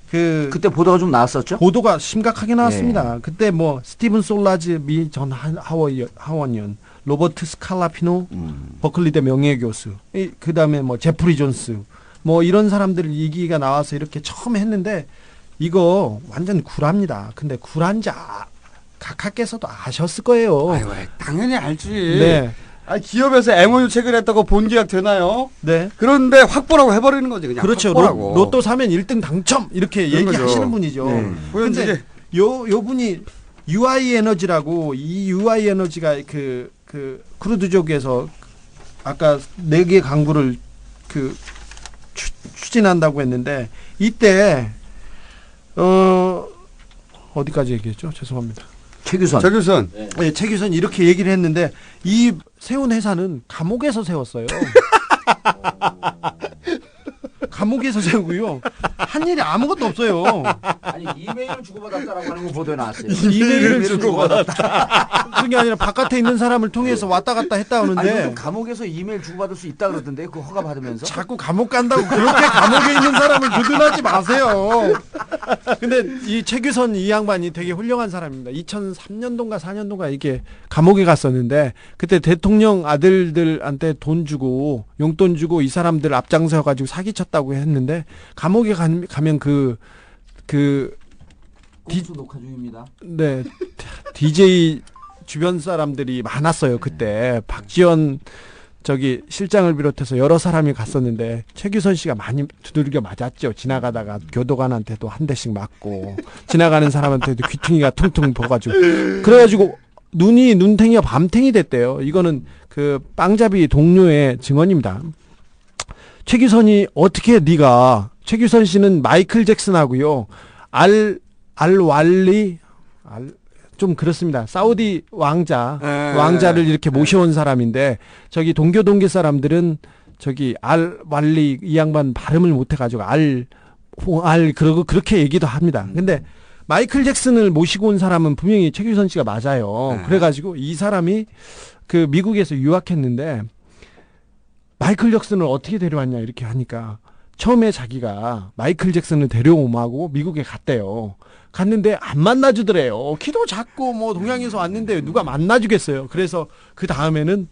그때 보도가 좀 나왔었죠? 보도가 심각하게 나왔습니다. 그때 뭐 스티븐 솔라즈 미 전 하원의원, 로버트 스칼라피노 버클리대 명예교수, 그다음에 뭐 제프리 존스, 뭐 이런 사람들 얘기가 나와서 이렇게 처음 했는데 이거 완전 구라입니다. 근데 구라인지 각하께서도 아셨을 거예요. 아이고, 당연히 알지. 네, 기업에서 MOU 체결했다고 본 계약 되나요? 네. 그런데 확보라고 해버리는 거지 그냥. 그렇죠. 확보라고. 로또 사면 1등 당첨 이렇게 그런 얘기하시는 거죠. 분이죠. 그런데 근데 요 분이 UI 에너지라고 이 UI 에너지가 그 크루드족에서 아까 4개 강구를 추진한다고 했는데 이때 어디까지 얘기했죠? 죄송합니다. 최규선. 최규선. 네, 최규선이 이렇게 얘기를 했는데 이 세운 회사는 감옥에서 세웠어요. 감옥에서 세우고요. 한 일이 아무것도 없어요. 아니 이메일을 주고받았다라고 하는 거 보도에 나왔어요. 이메일을 주고받았다. 그게 아니라 바깥에 있는 사람을 통해서 왔다 갔다 했다 아니 하는데 무슨 감옥에서 이메일 주고받을 수 있다 그러던데 그 허가 받으면서. 자꾸 감옥 간다고 그렇게 감옥에 있는 사람을 두둔하지 마세요. 근데 이 최규선 이 양반이 되게 훌륭한 사람입니다. 2003년도인가 4년도인가 이게 감옥에 갔었는데 그때 대통령 아들들한테 돈 주고 용돈 주고 이 사람들 앞장서 가지고 사기쳤다고 했는데 감옥에 가면 공수 녹화 중입니다. 네 DJ 주변 사람들이 많았어요. 그때 박지원 저기 실장을 비롯해서 여러 사람이 갔었는데 최규선 씨가 많이 두들겨 맞았죠. 지나가다가 교도관한테도 한 대씩 맞고 지나가는 사람한테도 귀퉁이가 퉁퉁 버가지고 그래가지고 눈탱이가 밤탱이 됐대요. 이거는 그 빵잡이 동료의 증언입니다. 최규선이 어떻게 네가 최규선 씨는 마이클 잭슨하고요 알왈리 좀 그렇습니다. 사우디 왕자를 이렇게 모셔온 사람인데 저기 동교 사람들은 저기 알왈리 이 양반 발음을 못해가지고 그러고 그렇게 얘기도 합니다. 근데 마이클 잭슨을 모시고 온 사람은 분명히 최규선 씨가 맞아요. 그래가지고 이 사람이 그 미국에서 유학했는데 마이클 잭슨을 어떻게 데려왔냐 이렇게 하니까 처음에 자기가 마이클 잭슨을 데려오마고 미국에 갔대요. 갔는데 안 만나주더래요. 키도 작고 뭐 동양에서 왔는데 누가 만나주겠어요. 그래서 그 다음에는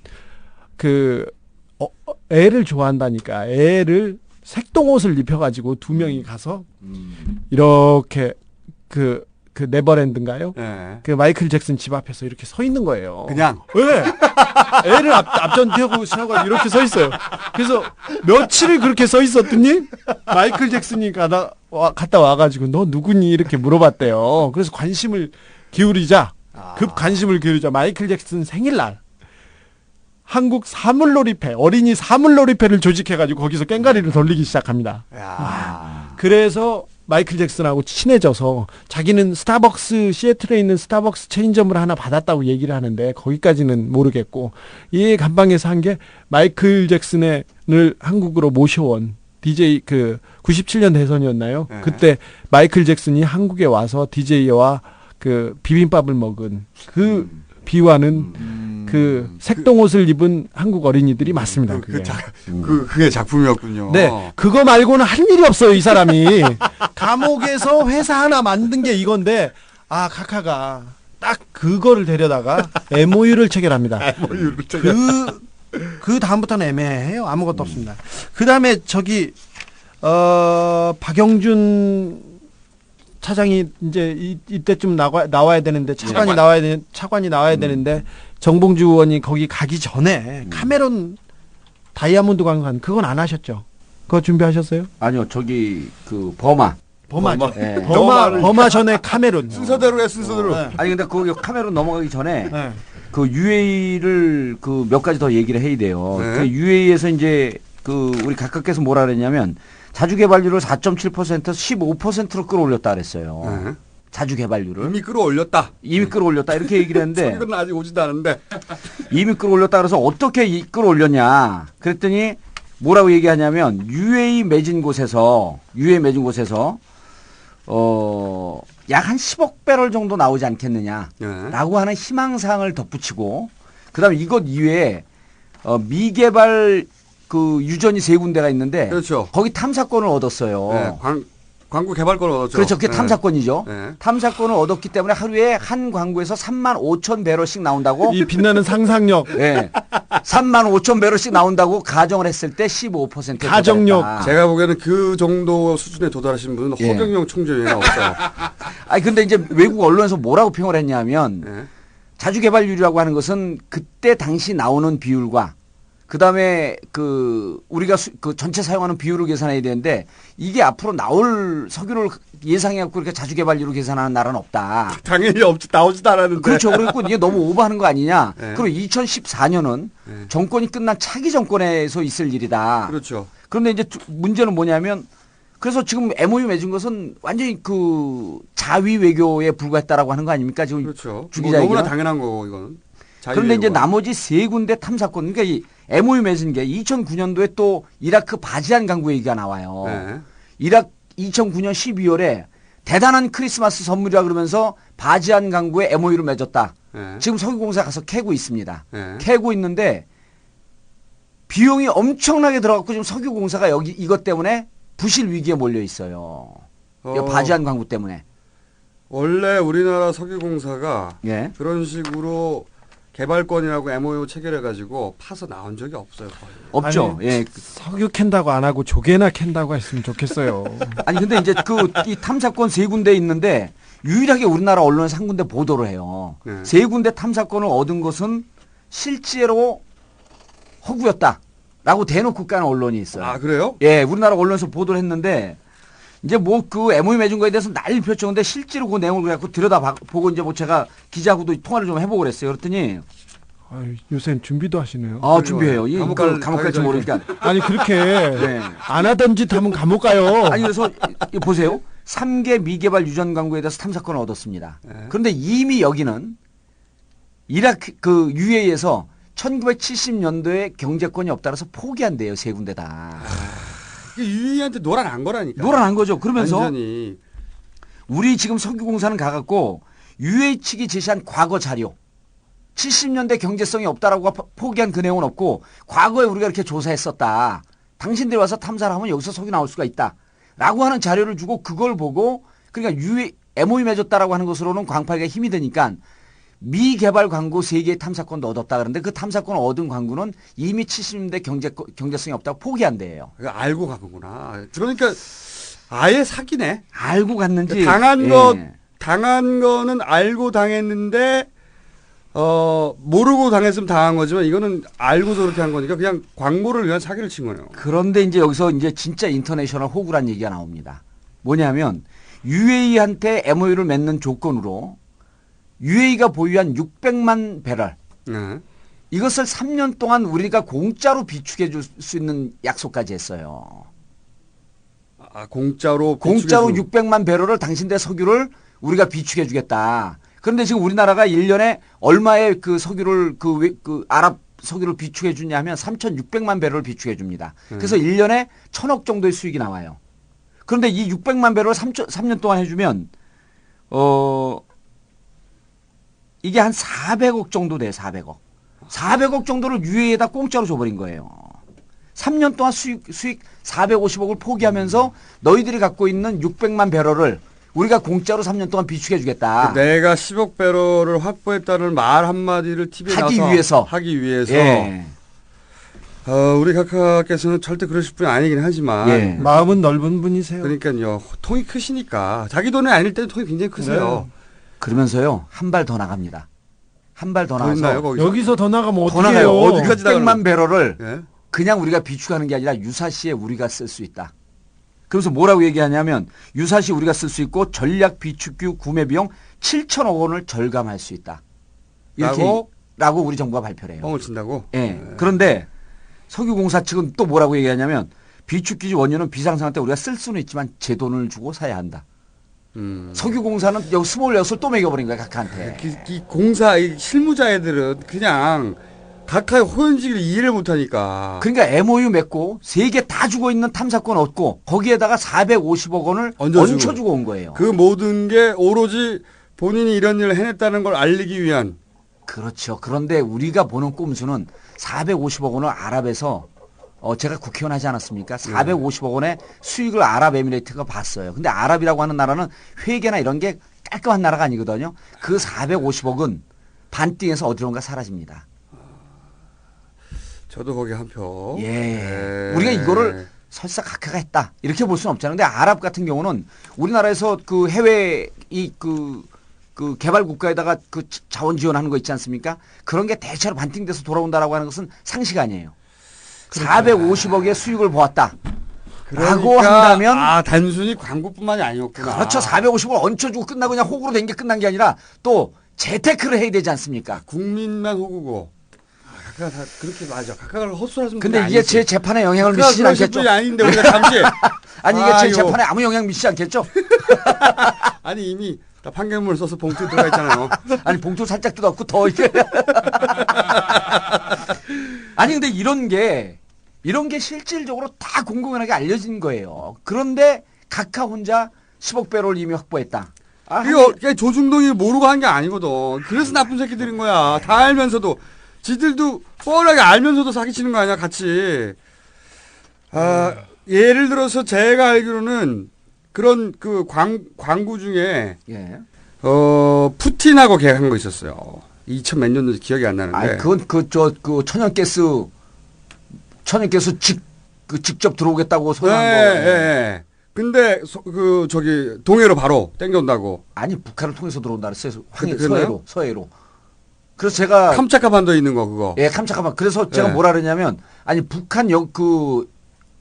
애를 좋아한다니까 애를 색동옷을 입혀가지고 두 명이 가서 이렇게 그 네버랜드인가요? 예. 그 마이클 잭슨 집 앞에서 이렇게 서 있는 거예요. 그냥 왜? 애를 앞전 태우고 이렇게 서 있어요. 그래서 며칠을 그렇게 서 있었더니 마이클 잭슨이 갔다 와가지고 너 누구니 이렇게 물어봤대요. 그래서 관심을 기울이자 마이클 잭슨 생일날 한국 사물놀이패 어린이 사물놀이패를 조직해가지고 거기서 깽가리를 돌리기 시작합니다. 야. 그래서 마이클 잭슨하고 친해져서 자기는 시애틀에 있는 스타벅스 체인점을 하나 받았다고 얘기를 하는데 거기까지는 모르겠고 이 감방에서 한 게 마이클 잭슨을 한국으로 모셔온 DJ 97년 대선이었나요? 네. 그때 마이클 잭슨이 한국에 와서 DJ와 그 비빔밥을 먹은 그 비화는 그 색동옷을 입은 한국 어린이들이 맞습니다. 그게 작품이었군요. 네, 그거 말고는 할 일이 없어요, 이 사람이. 감옥에서 회사 하나 만든 게 이건데, 카카가 딱 그거를 데려다가 MOU를 체결합니다. 그 다음부터는 애매해요. 아무것도 없습니다. 그 다음에 박영준 차장이 이제 이때쯤 나와야 되는데 차관이 나와야 되는데 정봉주 의원이 거기 가기 전에 카메론 다이아몬드 관광 그건 안 하셨죠? 그거 준비하셨어요? 아니요, 버마. 예. 버마 전에 카메론. 순서대로 해, 순서대로. 네. 아니 근데 거기 카메론 넘어가기 전에 네. 그 UAE를 몇 가지 더 얘기를 해야 돼요. 네. 그 UAE에서 이제 우리 각각께서 뭐라 그랬냐면 자주 개발률을 4.7%에서 15%로 끌어올렸다 그랬어요. 네. 자주 개발률을 이미 끌어올렸다. 이미 끌어올렸다 이렇게 얘기를 했는데 소리는 아직 오지도 않은데. 이미 끌어올렸다 그래서 어떻게 끌어올렸냐 그랬더니 뭐라고 얘기하냐면 UAE 맺은 곳에서 약 한 10억 배럴 정도 나오지 않겠느냐라고 하는 희망사항을 덧붙이고 그다음에 이것 이외에 미개발 유전이 3군데가 있는데 그렇죠. 거기 탐사권을 얻었어요. 네, 광고 개발권을 얻었죠. 그렇죠. 그게 네. 탐사권이죠. 네. 탐사권을 얻었기 때문에 하루에 한 광고에서 35,000배럴씩 나온다고. 이 빛나는 상상력. 네. 35,000배럴씩 나온다고 가정을 했을 때 15%에 가정력. 제가 보기에는 그 정도 수준에 도달하신 분은 예. 허경영 총재 외에는 없어요. 아니 근데 이제 외국 언론에서 뭐라고 평을 했냐면 네. 자주 개발률이라고 하는 것은 그때 당시 나오는 비율과 그다음에 우리가 전체 사용하는 비율을 계산해야 되는데 이게 앞으로 나올 석유를 예상해 갖고 이렇게 자주 개발률을 계산하는 나라는 없다. 당연히 나오지도 않았는데. 그렇죠. 그리고 이게 너무 오버하는 거 아니냐. 네. 그리고 2014년은 네. 정권이 끝난 차기 정권에서 있을 일이다. 그렇죠. 그런데 이제 문제는 뭐냐면 그래서 지금 MOU 맺은 것은 완전히 자위 외교에 불과했다라고 하는 거 아닙니까? 지금 그렇죠. 주 뭐 기자 너무나 얘기는. 당연한 거고 이건. 그런데 이제 나머지 3군데 탐사권, 그러니까 이 MOU 맺은 게 2009년도에 또 이라크 바지안 강구 얘기가 나와요. 네. 2009년 12월에 대단한 크리스마스 선물이라 그러면서 바지안 강구에 MOU를 맺었다. 네. 지금 석유공사 가서 캐고 있습니다. 네. 캐고 있는데 비용이 엄청나게 들어갔고 지금 석유공사가 이것 때문에 부실 위기에 몰려 있어요. 바지안 광구 때문에. 원래 우리나라 석유공사가 예. 그런 식으로 개발권이라고 MOU 체결해가지고 파서 나온 적이 없어요. 거의. 없죠. 아니, 예. 석유 캔다고 안 하고 조개나 캔다고 했으면 좋겠어요. 아니 근데 이제 이 탐사권 3군데 있는데 유일하게 우리나라 언론에서 1군데 보도를 해요. 네. 3군데 탐사권을 얻은 것은 실제로 허구였다라고 대놓고 까는 언론이 있어요. 아 그래요? 예, 우리나라 언론에서 보도를 했는데 이제 MOU 맺은 거에 대해서 난리 폈죠. 근데 실제로 그 내용을 갖고 들여다보고 이제 제가 기자하고도 통화를 좀 해보고 그랬어요. 그랬더니 요새 준비도 하시네요. 준비해요. 감옥 감옥 갈지 모르니까. 아니 그렇게 네. 안 하던 짓 하면 감옥 가요. 아니 그래서 보세요. 3개 미개발 유전 광고에 대해서 탐사권을 얻었습니다. 네. 그런데 이미 여기는 이라크 UAE에서 1970년도에 경제권이 없다라서 포기한대요. 3군데 다. 유이한테 노란한 거라니까. 노란한 거죠. 그러면서 완전히. 우리 지금 석유공사는 가갖고 UAE 측이 제시한 과거 자료 70년대 경제성이 없다라고 포기한 그 내용은 없고 과거에 우리가 이렇게 조사했었다. 당신들이 와서 탐사를 하면 여기서 석유 나올 수가 있다. 라고 하는 자료를 주고 그걸 보고 그러니까 MOU 맺었다라고 하는 것으로는 광파에게 힘이 되니까 미개발 광구 3개의 탐사권도 얻었다 그러는데 그 탐사권을 얻은 광구는 이미 70년대 경제성이 없다고 포기한대요. 알고 가는구나. 그러니까 아예 사기네. 알고 갔는지 당한 거는 알고 당했는데 모르고 당했으면 당한 거지만 이거는 알고서 그렇게 한 거니까 그냥 광고를 위한 사기를 친 거네요. 그런데 이제 여기서 이제 진짜 인터내셔널 호구란 얘기가 나옵니다. 뭐냐면 UAE한테 MOU를 맺는 조건으로 UAE가 보유한 600만 배럴 네. 이것을 3년 동안 우리가 공짜로 비축해 줄 수 있는 약속까지 했어요. 공짜로 600만 배럴을 당신들 석유를 우리가 비축해 주겠다. 그런데 지금 우리나라가 1년에 얼마의 그 석유를 그 아랍 석유를 비축해 주냐 하면 3,600만 배럴을 비축해 줍니다. 그래서 1년에 1,000억 정도의 수익이 나와요. 그런데 이 600만 배럴을 3년 동안 해주면 이게 한 400억 정도 돼요. 400억. 400억 정도를 UAE에다 공짜로 줘버린 거예요. 3년 동안 수익 450억을 포기하면서 너희들이 갖고 있는 600만 배럴을 우리가 공짜로 3년 동안 비축해 주겠다. 내가 10억 배럴을 확보했다는 말 한마디를 TV에 나와서 하기 위해서 예. 우리 각하께서는 절대 그러실 분이 아니긴 하지만 예. 마음은 넓은 분이세요. 그러니까요. 통이 크시니까 자기 돈이 아닐 때는 통이 굉장히 크세요. 그러면서요. 한 발 더 나갑니다. 한 발 더 나가서 있나요, 거기서? 여기서 더 나가면 더 나가요. 어떡해요? 600만 배럴을 예? 그냥 우리가 비축하는 게 아니라 유사시에 우리가 쓸 수 있다. 그래서 뭐라고 얘기하냐면 유사시 우리가 쓸 수 있고 전략 비축유 구매 비용 7천억 원을 절감할 수 있다. 이렇게 라고 우리 정부가 발표를 해요. 뻥을 친다고? 예. 네. 그런데 석유공사 측은 또 뭐라고 얘기하냐면 비축기지 원료는 비상상황 때 우리가 쓸 수는 있지만 제 돈을 주고 사야 한다. 석유공사는 여기 26을 또 매겨버린 거야 각하한테. 이 공사 이 실무자 애들은 그냥 각하의 호연직을 이해를 못하니까. 그러니까 MOU 맺고 3개 다 주고 있는 탐사권 얻고 거기에다가 450억 원을 얹혀주고 온 거예요. 그 모든 게 오로지 본인이 이런 일을 해냈다는 걸 알리기 위한. 그렇죠. 그런데 우리가 보는 꼼수는 450억 원을 아랍에서 제가 국회의원 하지 않았습니까? 450억 원의 수익을 아랍에미레이트가 봤어요. 근데 아랍이라고 하는 나라는 회계나 이런 게 깔끔한 나라가 아니거든요. 그 450억은 반띵해서 어디론가 사라집니다. 저도 거기 한 표. 예. 우리가 이거를 설사 각하가 했다. 이렇게 볼 수는 없잖아요. 근데 아랍 같은 경우는 우리나라에서 그 해외 그 개발 국가에다가 그 자원 지원하는 거 있지 않습니까? 그런 게 대체로 반띵돼서 돌아온다라고 하는 것은 상식 아니에요. 450억의 수익을 보았다. 라고 한다면 단순히 광고뿐만이 아니었구나. 그렇죠. 450을 얹혀주고 끝나고 그냥 호구로 된 게 끝난 게 아니라 또 재테크를 해야 되지 않습니까? 국민만 호구고. 각하가 다 그렇게 맞아. 각하가 헛소리하시면. 근데 이게 제 재판에 영향을 미치진 않겠죠? 아닌데 우리가 잠시. 아니 이게 제 재판에 아무 영향 미치지 않겠죠? 아니 이미 다 판결문을 써서 봉투에 들어가 있잖아요. 아니 봉투 살짝 뜯었고 더 이게. 아니 근데 이런 게 실질적으로 다 공공연하게 알려진 거예요. 그런데 각하 혼자 10억 배럴 이미 확보했다. 이거 조중동이 모르고 한 게 아니거든. 그래서 나쁜 새끼들인 거야. 다 알면서도. 지들도 뻔하게 알면서도 사기치는 거 아니야, 같이. 예를 들어서 제가 알기로는 그런 그 광고 중에 예. 푸틴하고 계약한 거 있었어요. 2000 몇 년도인지 기억이 안 나는데. 아니 그건 그 천연가스 직접 들어오겠다고 선언한 거. 예. 근데 동해로 바로 땡겨온다고. 아니 북한을 통해서 들어온다 그랬어요. 서해로. 그래서 제가 캄차카 반도에 있는 거 그거. 예, 캄차카. 그래서 제가 뭐라 그러냐면 아니 북한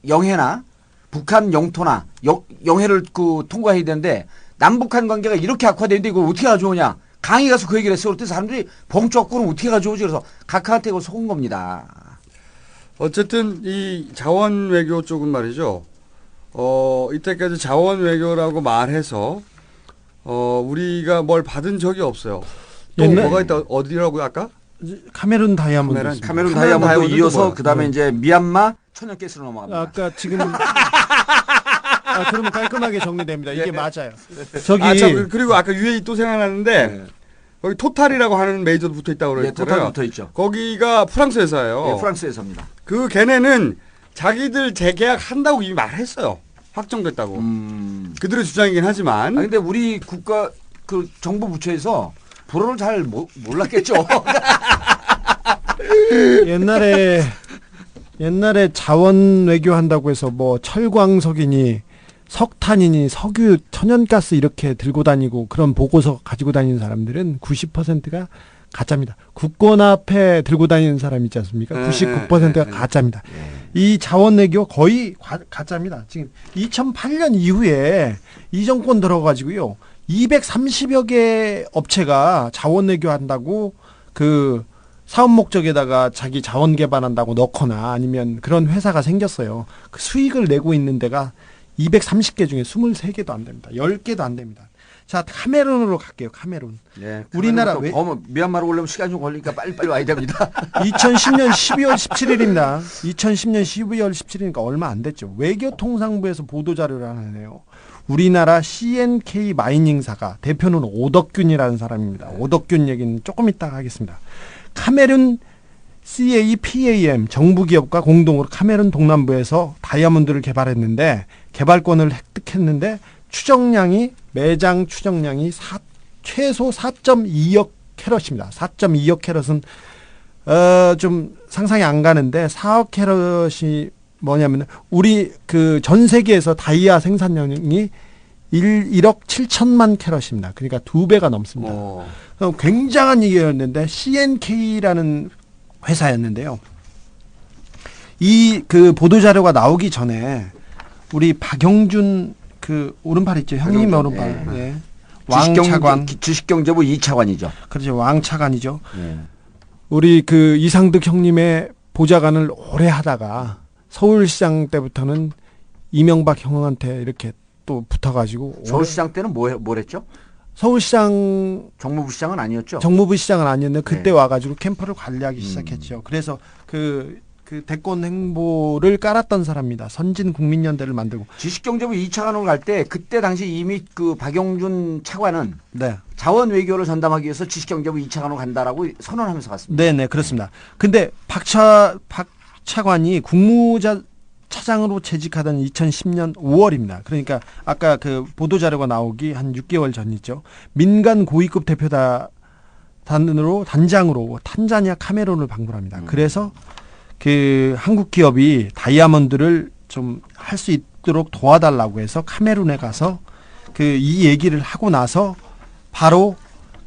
영해나 북한 영토나 영해를 통과해야 되는데 남북한 관계가 이렇게 악화되는데 이걸 어떻게 가져오냐. 강의 가서 그 얘기를 했어요. 그때 사람들이 벙쪄갖고는 어떻게 가져오지. 그래서 각하한테 이걸 속은 겁니다. 어쨌든 이 자원 외교 쪽은 말이죠. 이때까지 자원 외교라고 말해서 우리가 뭘 받은 적이 없어요. 또 뭐가 있다 어디라고요 아까? 카메룬 다이아몬드. 카메룬 다이아몬드 이어서 그다음에 이제 미얀마 천연가스로 넘어갑니다. 아까 지금 그러면 깔끔하게 정리됩니다. 이게 맞아요. 그리고 아까 UAE 또 생각나는데 거기 토탈이라고 하는 메이저도 붙어 있다고 그랬잖아요. 토탈 붙어 있죠. 거기가 프랑스 회사예요. 네, 프랑스 회사입니다. 걔네는 자기들 재계약 한다고 이미 말했어요. 확정됐다고. 그들의 주장이긴 하지만. 근데 우리 국가 그 정부 부처에서 불어를 잘 몰랐겠죠. 옛날에 자원 외교한다고 해서 뭐 철광석이니 석탄이니 석유, 천연가스 이렇게 들고 다니고 그런 보고서 가지고 다니는 사람들은 90%가 가짜입니다. 국권 앞에 들고 다니는 사람 있지 않습니까? 99%가 가짜입니다. 이 자원 외교 거의 가짜입니다. 지금 2008년 이후에 이 정권 들어가지고요. 230여 개 업체가 자원 외교 한다고 그 사업 목적에다가 자기 자원 개발한다고 넣거나 아니면 그런 회사가 생겼어요. 그 수익을 내고 있는 데가 230개 중에 23개도 안 됩니다. 10개도 안 됩니다. 자, 카메룬으로 갈게요. 카메룬. 네, 우리나라 미얀마로 오려면 시간이 좀 걸리니까 빨리빨리 와야 됩니다. 2010년 12월 17일입니다. 2010년 12월 17일이니까 얼마 안 됐죠. 외교통상부에서 보도자료를 하나 내요. 우리나라 CNK 마이닝사가 대표는 오덕균이라는 사람입니다. 오덕균 얘기는 조금 이따가 하겠습니다. 카메룬 CAPAM 정부기업과 공동으로 카메룬 동남부에서 다이아몬드를 개발했는데 개발권을 획득했는데 매장 추정량이 최소 4.2억 캐럿입니다. 4.2억 캐럿은 좀 상상이 안 가는데 4억 캐럿이 뭐냐면 우리 그 전 세계에서 다이아 생산량이 1억 7천만 캐럿입니다. 그러니까 2배가 넘습니다. 굉장한 얘기였는데 CNK라는 회사였는데요. 이 그 보도자료가 나오기 전에 우리 박영준 그 오른팔 있죠. 형님 오른팔. 예. 왕차관. 주식경제부 2차관이죠. 그렇죠. 왕차관이죠. 우리 그 이상득 형님의 보좌관을 오래 하다가 서울시장 때부터는 이명박 형한테 이렇게 또 붙어가지고. 서울시장 때는 뭘 했죠? 서울시장 정무부 시장은 아니었죠. 정무부 시장은 아니었는데 그때 와가지고 캠프를 관리하기 시작했죠. 그래서 그 대권 행보를 깔았던 사람입니다. 선진국민연대를 만들고. 주식경제부 2차관으로 갈 때 그때 당시 이미 그 박영준 차관은 네. 자원 외교를 전담하기 위해서 주식경제부 2차관으로 간다라고 선언하면서 갔습니다. 네네 그렇습니다. 근데 박 차관이 국무차장으로 재직하던 2010년 5월입니다. 그러니까 아까 그 보도자료가 나오기 한 6개월 전이죠. 민간 고위급 대표단으로 단장으로 탄자니아 카메룬을 방문합니다. 그래서 그 한국 기업이 다이아몬드를 좀 할 수 있도록 도와달라고 해서 카메룬에 가서 그 이 얘기를 하고 나서 바로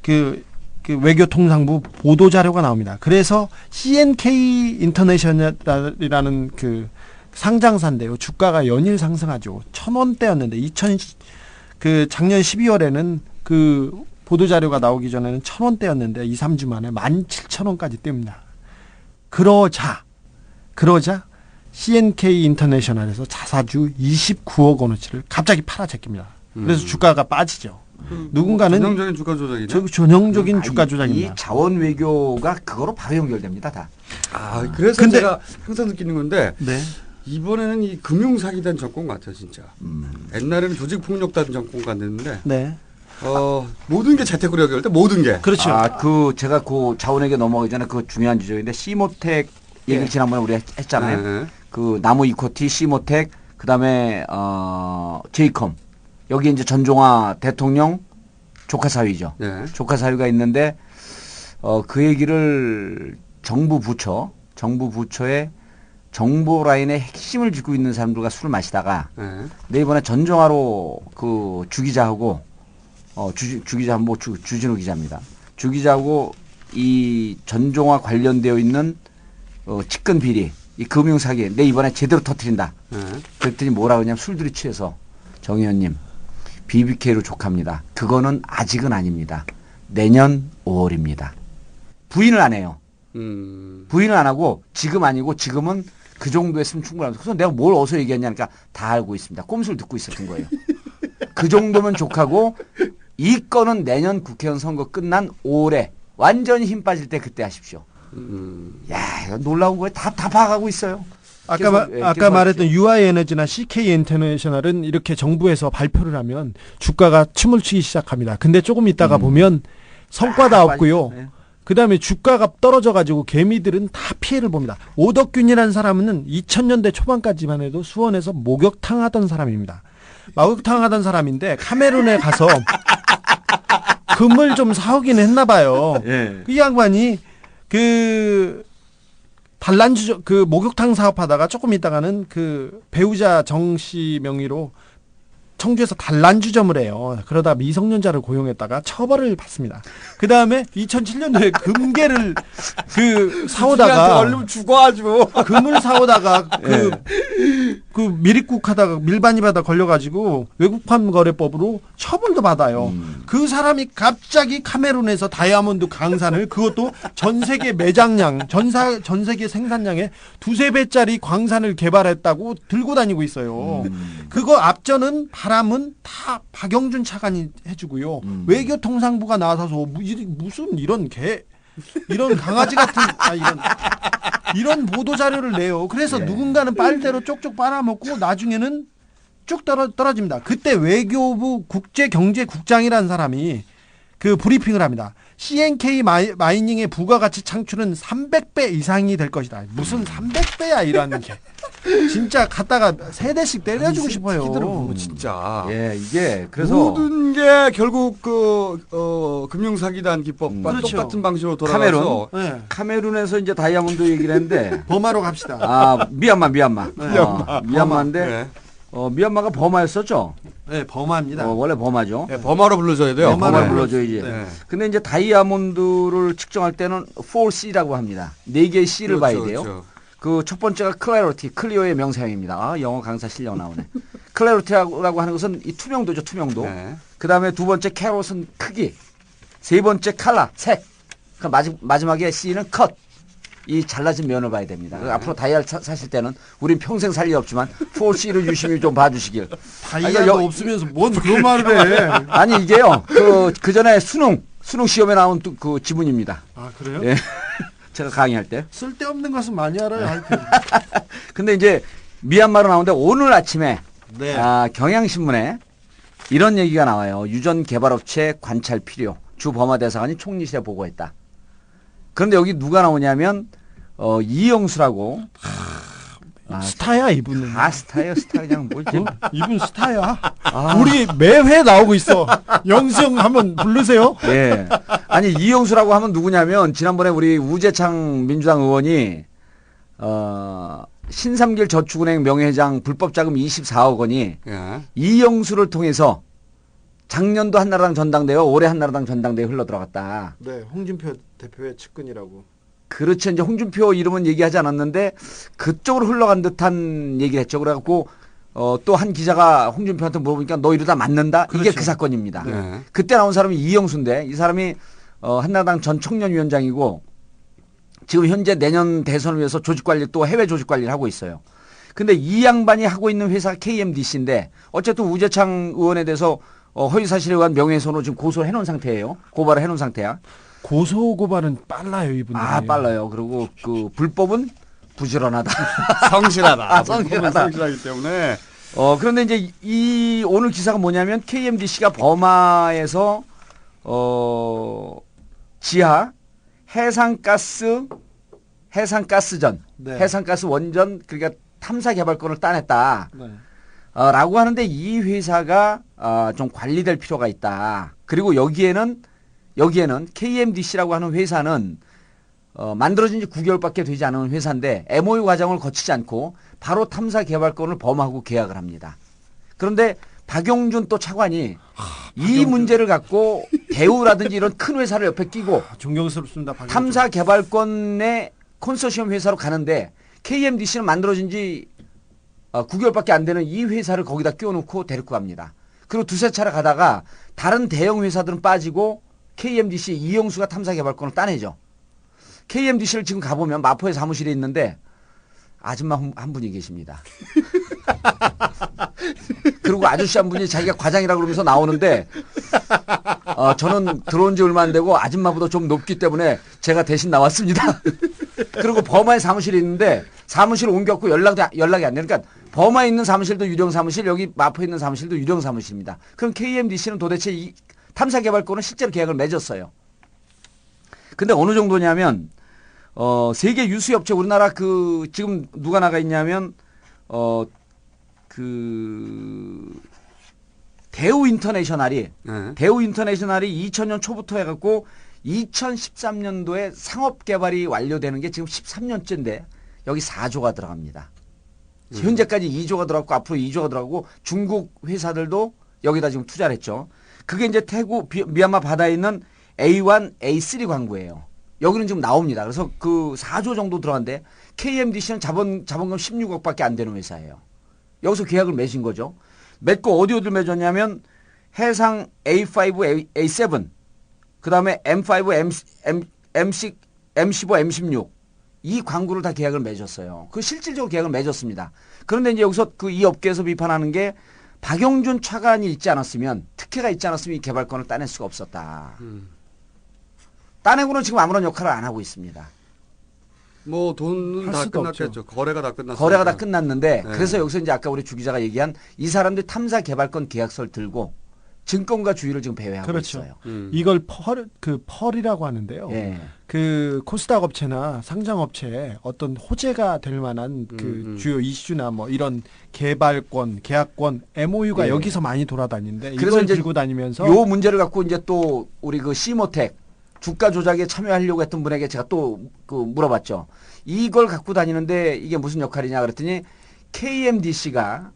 그 외교통상부 보도자료가 나옵니다. 그래서 CNK 인터내셔널이라는 그 상장사인데요. 주가가 연일 상승하죠. 1,000원대였는데 작년 12월에는 그 보도자료가 나오기 전에는 1,000원대였는데 2, 3주 만에 17,000원까지 뜹니다. 그러자 CNK 인터내셔널에서 자사주 29억 원어치를 갑자기 팔아제낍니다. 그래서 주가가 빠지죠. 누군가는 전형적인 주가 조작이죠. 전형적인 주가 조작입니다. 이 자원 외교가 그거로 바로 연결됩니다, 다. 그래서 제가 항상 느끼는 건데 네. 이번에는 이 금융사기단 정권 같아요, 진짜. 옛날에는 조직폭력단 정권 같았는데 네. 모든 게 재테크로 연결돼 모든 게. 그렇죠. 제가 그 자원외교 넘어가기 전에 그 중요한 지적인데 시모텍 얘기를 지난번에 우리가 했잖아요. 그 나무 이코티, 시모텍, 그다음에 제이컴. 여기 이제 전종화 대통령 조카 사위죠. 네. 조카 사위가 있는데 그 얘기를 정부 부처의 정보 라인의 핵심을 쥐고 있는 사람들과 술을 마시다가 내 이번에 전종화로 그 주기자하고 주기자 뭐 주진우 기자입니다. 주기자하고 이 전종화 관련되어 있는 측근 비리, 이 금융 사기 내 이번에 제대로 터뜨린다. 그랬더니 뭐라 그러냐면 술들이 취해서 정 의원님 BBK로 족합니다. 그거는 아직은 아닙니다. 내년 5월입니다. 부인을 안 해요. 부인을 안 하고 지금 아니고 지금은 그 정도 했으면 충분합니다. 그래서 내가 뭘 어디서 얘기했냐니까 다 알고 있습니다. 꼼수를 듣고 있었던 거예요. 그 정도면 족하고 이 건은 내년 국회의원 선거 끝난 5월에 완전히 힘 빠질 때 그때 하십시오. 야, 이거 놀라운 거예요. 다 파악하고 있어요. 아까 말했던 UI에너지나 CK 인터내셔널은 이렇게 정부에서 발표를 하면 주가가 춤을 추기 시작합니다. 근데 조금 있다가 보면 성과도 없고요. 네. 그다음에 주가가 떨어져가지고 개미들은 다 피해를 봅니다. 오덕균이라는 사람은 2000년대 초반까지만 해도 수원에서 목욕탕 하던 사람입니다. 목욕탕 하던 사람인데 카메룬에 가서 금을 좀 사오긴 했나 봐요. 예. 이 양반이 그 단란주 그 목욕탕 사업하다가 조금 있다가는 그 배우자 정 씨 명의로 청주에서 단란주점을 해요. 그러다 미성년자를 고용했다가 처벌을 받습니다. 그 다음에 2007년도에 금괴를 그 사오다가 얼른 죽어가지고 금을 사오다가 그 미립국 하다가 밀반입하다 걸려가지고 외국판 거래법으로 처벌도 받아요. 그 사람이 갑자기 카메룬에서 다이아몬드 강산을 그것도 전 세계 매장량, 전 세계 생산량의 2~3배짜리 광산을 개발했다고 들고 다니고 있어요. 그거 앞전은 바람은 다 박영준 차관이 해주고요. 외교통상부가 나서서 무슨 이런 강아지 같은 이런 보도 자료를 내요. 그래서 누군가는 빨대로 쪽쪽 빨아먹고 나중에는 쭉 떨어집니다. 그때 외교부 국제경제국장이라는 사람이 그 브리핑을 합니다. CNK 마이닝의 부가가치 창출은 300배 이상이 될 것이다. 무슨 300배야 이라는 게. 진짜 갖다가 세대씩 때려주고 싶어요. 보면 진짜. 예, 이게 그래서 모든 게 결국 금융사기단 기법과 그렇죠. 똑같은 방식으로 돌아가서 네. 카메룬에서 이제 다이아몬드 얘기를 했는데 범하러 갑시다. 아, 미얀마. 미얀마인데 네. 미얀마가 버마였었죠. 네, 범합니다. 원래 버마죠. 네, 범하러 불러줘야 돼요. 버마를 네. 불러줘야지. 네. 근데 이제 다이아몬드를 측정할 때는 4C라고 합니다. 4개의 C를 봐야 돼요. 그렇죠. 그 첫 번째가 클래리티, 클리어의 명사형입니다. 아, 영어 강사 실력 나오네. 클래리티라고 하는 것은 이 투명도죠, 투명도. 네. 그 다음에 두 번째 캐롯은 크기. 세 번째 칼라, 색. 그 마지막에 C는 컷. 이 잘라진 면을 봐야 됩니다. 앞으로 다이아를 사실 때는 우린 평생 살 일 없지만 4C를 유심히 좀 봐주시길. 다이아가 없으면서 뭔 그런 말을 해. 아니 이게요. 그 전에 수능 시험에 나온 그 지문입니다. 아, 그래요? 예. 제가 강의할 때. 쓸데없는 것은 많이 알아요. 하여튼. 근데 이제 미얀마로 나오는데 오늘 아침에 네. 경향신문에 이런 얘기가 나와요. 유전 개발업체 관찰 필요. 주 버마 대사관이 총리실에 보고했다. 그런데 여기 누가 나오냐면 이영수라고. 스타야 이분은. 스타예요, 스타 그냥 뭐지? 이분 스타야. 우리 매회 나오고 있어. 영수 형 한번 부르세요. 예. 아니 이영수라고 하면 누구냐면 지난번에 우리 우재창 민주당 의원이 신삼길 저축은행 명예회장 불법 자금 24억 원이 예. 이영수를 통해서 작년도 한나라당 전당대회와 올해 한나라당 전당대회 흘러 들어갔다. 네, 홍준표 대표의 측근이라고. 그렇죠. 이제 홍준표 이름은 얘기하지 않았는데 그쪽으로 흘러간 듯한 얘기를 했죠. 그래갖고 또 한 기자가 홍준표한테 물어보니까 너 이러다 맞는다? 이게 그렇죠. 그 사건입니다. 네. 그때 나온 사람이 이영수인데 이 사람이 한나라당 전 청년위원장이고 지금 현재 내년 대선을 위해서 조직관리 또 해외 조직관리를 하고 있어요. 근데 이 양반이 하고 있는 회사가 KMDC인데 어쨌든 우재창 의원에 대해서 허위사실에 의한 명예훼손으로 지금 고소를 해놓은 상태예요. 고발을 해놓은 상태야. 고소 고발은 빨라요 이분들. 빨라요. 그리고 그 불법은 부지런하다. 성실하다. 성실하다. 성실하기 때문에. 그런데 이제 이 오늘 기사가 뭐냐면 KMDC가 버마에서 지하 해상가스전, 네. 해상가스 원전 그러니까 탐사 개발권을 따냈다. 네. 라고 하는데 이 회사가 좀 관리될 필요가 있다. 그리고 여기에는 KMDC라고 하는 회사는 만들어진 지 9개월밖에 되지 않은 회사인데 MOU 과정을 거치지 않고 바로 탐사 개발권을 범하고 계약을 합니다. 그런데 박용준 또 차관이 이 문제를 갖고 대우라든지 이런 큰 회사를 옆에 끼고 존경스럽습니다. 박영준. 탐사 개발권의 콘소시엄 회사로 가는데 KMDC는 만들어진 지 9개월밖에 안 되는 이 회사를 거기다 끼워놓고 데리고 갑니다. 그리고 두세 차례 가다가 다른 대형 회사들은 빠지고 KMDC 이영수가 탐사 개발권을 따내죠. KMDC를 지금 가보면 마포에 사무실에 있는데 아줌마 한 분이 계십니다. 그리고 아저씨 한 분이 자기가 과장이라고 그러면서 나오는데 저는 들어온 지 얼마 안 되고 아줌마보다 좀 높기 때문에 제가 대신 나왔습니다. 그리고 버마에 사무실이 있는데 사무실을 옮겼고 연락이 안 되니까 그러니까 버마에 있는 사무실도 유령 사무실, 여기 마포에 있는 사무실도 유령 사무실입니다. 그럼 KMDC는 도대체 이 탐사 개발권은 실제로 계약을 맺었어요. 근데 어느 정도냐면 세계 유수 업체 우리나라 그 지금 누가 나가 있냐면 그 대우 인터내셔널이 네. 대우 인터내셔널이 2000년 초부터 해갖고 2013년도에 상업 개발이 완료되는 게 지금 13년째인데 여기 4조가 들어갑니다. 현재까지 2조가 들어갔고 앞으로 2조가 들어가고 중국 회사들도 여기다 지금 투자를 했죠. 그게 이제 태국 미얀마 바다에 있는 A1, A3 광구예요. 여기는 지금 나옵니다. 그래서 그 4조 정도 들어간데 KMDC는 자본금 16억밖에 안 되는 회사예요. 여기서 계약을 맺은 거죠. 맺고 어디 맺었냐면 해상 A5, A7, 그 다음에 M5, M6, M15, M16 이 광구를 다 계약을 맺었어요. 그 실질적으로 계약을 맺었습니다. 그런데 이제 여기서 그 이 업계에서 비판하는 게 박영준 차관이 있지 않았으면 특혜가 있지 않았으면 이 개발권을 따낼 수가 없었다. 따내고는 지금 아무런 역할을 안 하고 있습니다. 뭐 돈은 할 다 수도 끝났겠죠. 거래가 다 끝났어요. 거래가 다 끝났는데 네. 그래서 여기서 이제 아까 우리 주 기자가 얘기한 이 사람들 탐사 개발권 계약서를 들고 증권가 주의를 지금 배회하고 그렇죠. 있어요. 이걸 펄이라고 하는데요. 예. 그 코스닥 업체나 상장 업체에 어떤 호재가 될 만한 그 주요 이슈나 뭐 이런 개발권, 계약권, MOU가 예. 여기서 많이 돌아다니는데 그래서 이걸 이제 들고 다니면서 요 문제를 갖고 이제 또 우리 그 시모텍 주가 조작에 참여하려고 했던 분에게 제가 또 그 물어봤죠. 이걸 갖고 다니는데 이게 무슨 역할이냐 그랬더니 KMDC가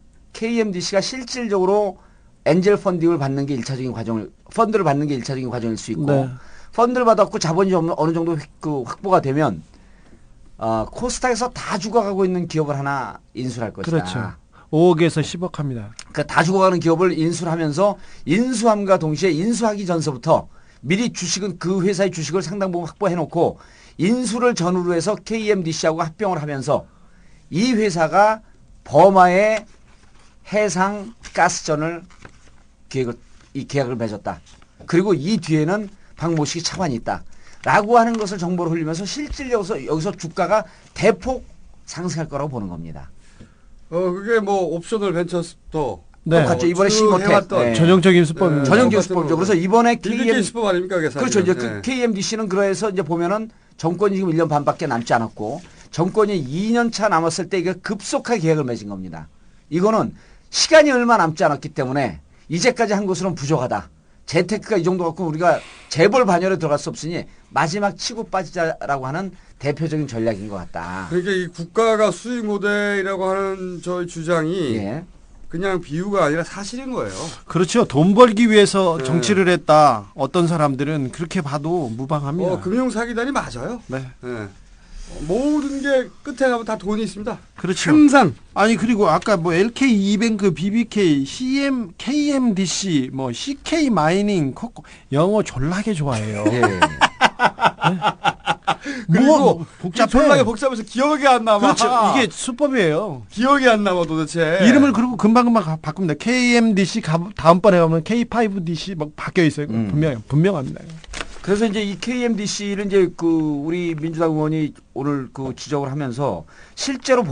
실질적으로 엔젤 펀딩을 받는 게 1차적인 과정을 펀드를 받는 게 1차적인 과정일 수 있고 네. 펀드를 받았고 자본이 좀 어느 정도 그 확보가 되면 코스닥에서 다 죽어가고 있는 기업을 하나 인수할 것이다. 그렇죠. 5억에서 10억 합니다. 그러니까 다 죽어가는 기업을 인수를 하면서 인수함과 동시에 인수하기 전서부터 미리 주식은 그 회사의 주식을 상당 부분 확보해 놓고 인수를 전후로 해서 KMDC하고 합병을 하면서 이 회사가 버마의 해상 가스전을 계약을 맺었다. 그리고 이 뒤에는 박모식이 차관이 있다. 라고 하는 것을 정보를 흘리면서 실질적으로 여기서 주가가 대폭 상승할 거라고 보는 겁니다. 그게 뭐 옵셔널 벤처스도 네. 똑같죠. 이번에 쭉 시모텍. 해왔던 네. 전형적인 수법입니다. 전형적인 수법이죠. 그래서 이번에 빌리게이츠 수법 아닙니까? 그게 그렇죠. 사실은. 이제 그 KMDC는 그래서 이제 보면은 정권이 지금 1년 반밖에 남지 않았고 정권이 2년 차 남았을 때 이게 급속하게 계약을 맺은 겁니다. 이거는 시간이 얼마 남지 않았기 때문에 이제까지 한 것으로는 부족하다. 재테크가 이 정도 갖고 우리가 재벌 반열에 들어갈 수 없으니 마지막 치고 빠지자라고 하는 대표적인 전략인 것 같다. 그러니까 이 국가가 수익 모델이라고 하는 저희 주장이 예. 그냥 비유가 아니라 사실인 거예요. 그렇죠. 돈 벌기 위해서 네. 정치를 했다. 어떤 사람들은 그렇게 봐도 무방합니다. 금융 사기단이 맞아요. 네. 네. 모든 게 끝에 가면 다 돈이 있습니다. 그렇죠. 항상. 아니 그리고 아까 뭐 LK 이뱅크, BBK, CM, KMDC, 뭐 CK 마이닝, 영어 졸라게 좋아해요. 예. 그리고 뭐 복잡해. 졸라게 복잡해서 기억이 안 남아. 그렇죠. 이게 수법이에요. 기억이 안 남아 도대체. 이름을 그리고 금방금방 바꿉니다. KMDC 다음번에 가면 K5DC 막 바뀌어 있어요. 분명합니다. 그래서 이제 이 KMDC를 이제 그 우리 민주당 의원이 오늘 그 지적을 하면서 실제로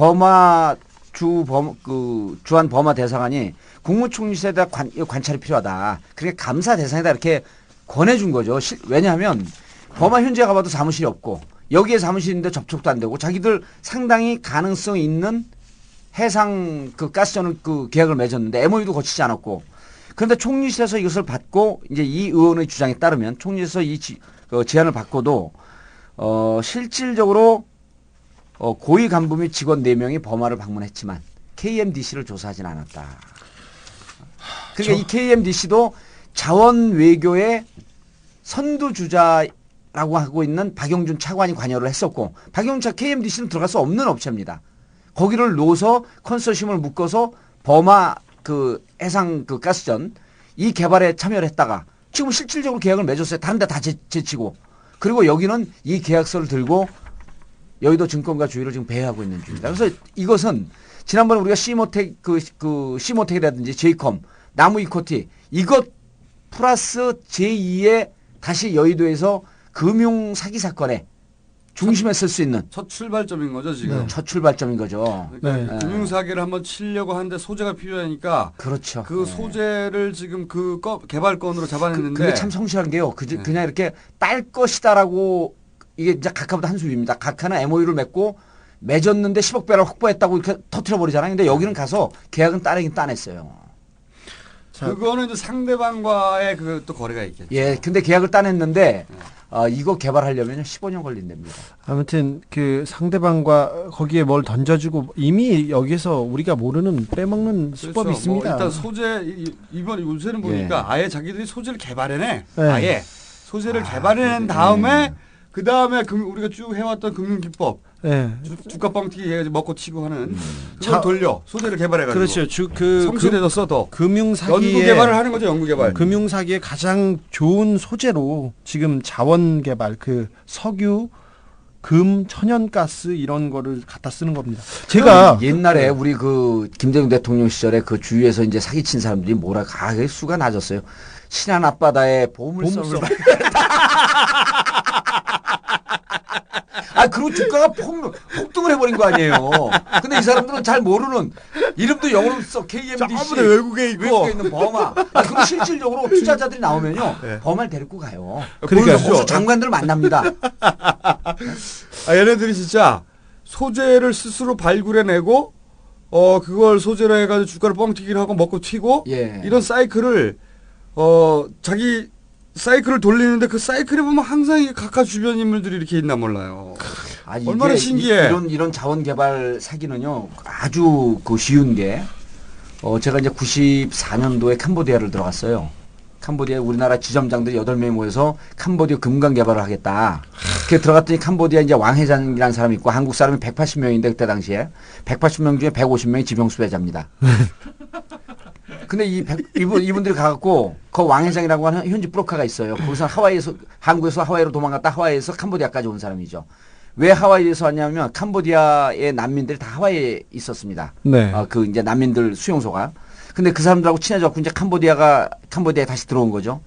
주한 버마 대사관이 국무총리실에다 관찰이 필요하다. 그게 감사 대상이다 이렇게 권해준 거죠. 왜냐하면 버마 현지에 가봐도 사무실이 없고 여기에 사무실인데 접촉도 안 되고 자기들 상당히 가능성 있는 해상 그 가스전을 그 계약을 맺었는데 MOU도 거치지 않았고 그런데 총리실에서 이것을 받고 이제 이 의원의 주장에 따르면 총리실에서 이 제안을 받고도 실질적으로 고위 간부 및 직원 4명이 버마를 방문했지만 KMDC를 조사하진 않았다. 그러니까 이 KMDC도 자원 외교의 선두주자라고 하고 있는 박영준 차관이 관여를 했었고 박영준 KMDC는 들어갈 수 없는 업체입니다. 거기를 놓아서 컨소시엄을 묶어서 버마 그 해상 그 가스전 이 개발에 참여를 했다가 지금 실질적으로 계약을 맺었어요. 다른 데 다 제치고. 그리고 여기는 이 계약서를 들고 여의도 증권가 주의를 지금 배회하고 있는 중입니다. 그래서 이것은 지난번에 우리가 시모텍 시모텍이라든지 제이컴, 나무 이코티 이것 플러스 제2의 다시 여의도에서 금융 사기 사건에 중심에 설 수 있는 첫 출발점인 거죠 지금. 첫 출발점인 거죠. 그러니까 네. 금융 사기를 한번 치려고 하는데 소재가 필요하니까 그렇죠. 그 네. 소재를 지금 그 개발건으로 잡아냈는데 그게 참 성실한 게요. 그냥 이렇게 딸 것이다라고 이게 이제 각하보다 한 수입니다. 각하는 MOU를 맺고 맺었는데 10억 배를 확보했다고 이렇게 터트려 버리잖아요. 근데 여기는 가서 계약은 따내긴 따냈어요. 그거는 이제 상대방과의 그 또 거래가 있겠죠. 예, 근데 계약을 따냈는데 이거 개발하려면 15년 걸린답니다. 아무튼 그 상대방과 거기에 뭘 던져주고 이미 여기서 우리가 모르는 빼먹는 수법이 그렇죠. 있습니다. 뭐 일단 소재 이번 요새는 보니까 아예 자기들이 소재를 개발해내. 네. 아예 소재를 개발해낸 다음에 그 다음에 우리가 쭉 해왔던 금융기법 네. 주가 뻥튀기 해가지고 먹고 치고 하는 그걸 자- 돌려 소재를 개발해가지고 그렇죠. 그 성실해서 써더 금융 사기의 연구 개발을 하는 거죠. 연구 개발. 금융 사기의 가장 좋은 소재로 지금 자원 개발 그 석유, 금, 천연가스 이런 거를 갖다 쓰는 겁니다. 제가 옛날에 우리 그 김대중 대통령 시절에 그 주위에서 이제 사기친 사람들이 뭐라 가게 수가 낮았어요. 신안 앞바다에 보물섬을 그리고 주가가 폭등을 해버린 거 아니에요. 근데 이 사람들은 잘 모르는 이름도 영어로 써 KMDC 전부 다 외국에 있고. 있는 범아. 그리고 실질적으로 투자자들이 나오면요 범아를 데리고 가요. 그러니까 거기서 장관들 만납니다. 얘네들이 진짜 소재를 스스로 발굴해내고 그걸 소재로 해가지고 주가를 뻥튀기를 하고 먹고 튀고 예. 이런 사이클을 자기 사이클을 돌리는데 그 사이클에 보면 항상 이 각하 주변 인물들이 이렇게 있나 몰라요. 이게 얼마나 신기해. 이런 자원 개발 사기는요 아주 그 쉬운 게 제가 이제 94년도에 캄보디아를 들어갔어요. 캄보디아에 우리나라 지점장들이 8명이 모여서 캄보디아 금강 개발을 하겠다. 그렇게 들어갔더니 캄보디아 이제 왕 회장이라는 사람이 있고 한국 사람이 180명인데 그때 당시에 180명 중에 150명이 지병수배자입니다. 근데 이분들이 가갖고 그 왕회장이라고 하는 현지 브로커가 있어요. 거기서 한국에서 하와이로 도망갔다 하와이에서 캄보디아까지 온 사람이죠. 왜 하와이에서 왔냐면 캄보디아의 난민들이 다 하와이에 있었습니다. 네. 그 이제 난민들 수용소가. 근데 그 사람들하고 친해졌고 이제 캄보디아에 다시 들어온 거죠.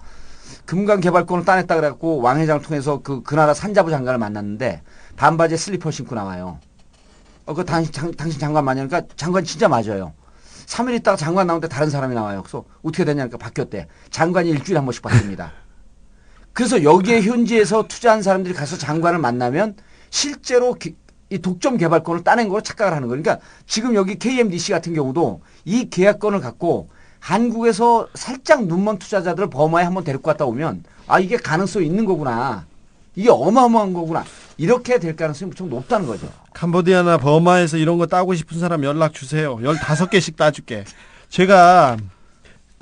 금강 개발권을 따냈다 그래갖고 왕회장을 통해서 그 나라 산자부 장관을 만났는데 반바지에 슬리퍼 신고 나와요. 당신 장관 맞냐니까 장관 진짜 맞아요. 3일 있다가 장관 나오는데 다른 사람이 나와요. 그래서 어떻게 되냐니까 바뀌었대. 장관이 일주일에 한 번씩 바뀝니다. 그래서 여기에 현지에서 투자한 사람들이 가서 장관을 만나면 실제로 이 독점 개발권을 따낸 걸로 착각을 하는 거예요. 그러니까 지금 여기 KMDC 같은 경우도 이 계약권을 갖고 한국에서 살짝 눈먼 투자자들을 버마에 한번 데리고 갔다 오면 이게 가능성이 있는 거구나. 이게 어마어마한 거구나. 이렇게 될 가능성이 무척 높다는 거죠. 캄보디아나 버마에서 이런 거 따고 싶은 사람 연락 주세요. 15개씩 따줄게. 제가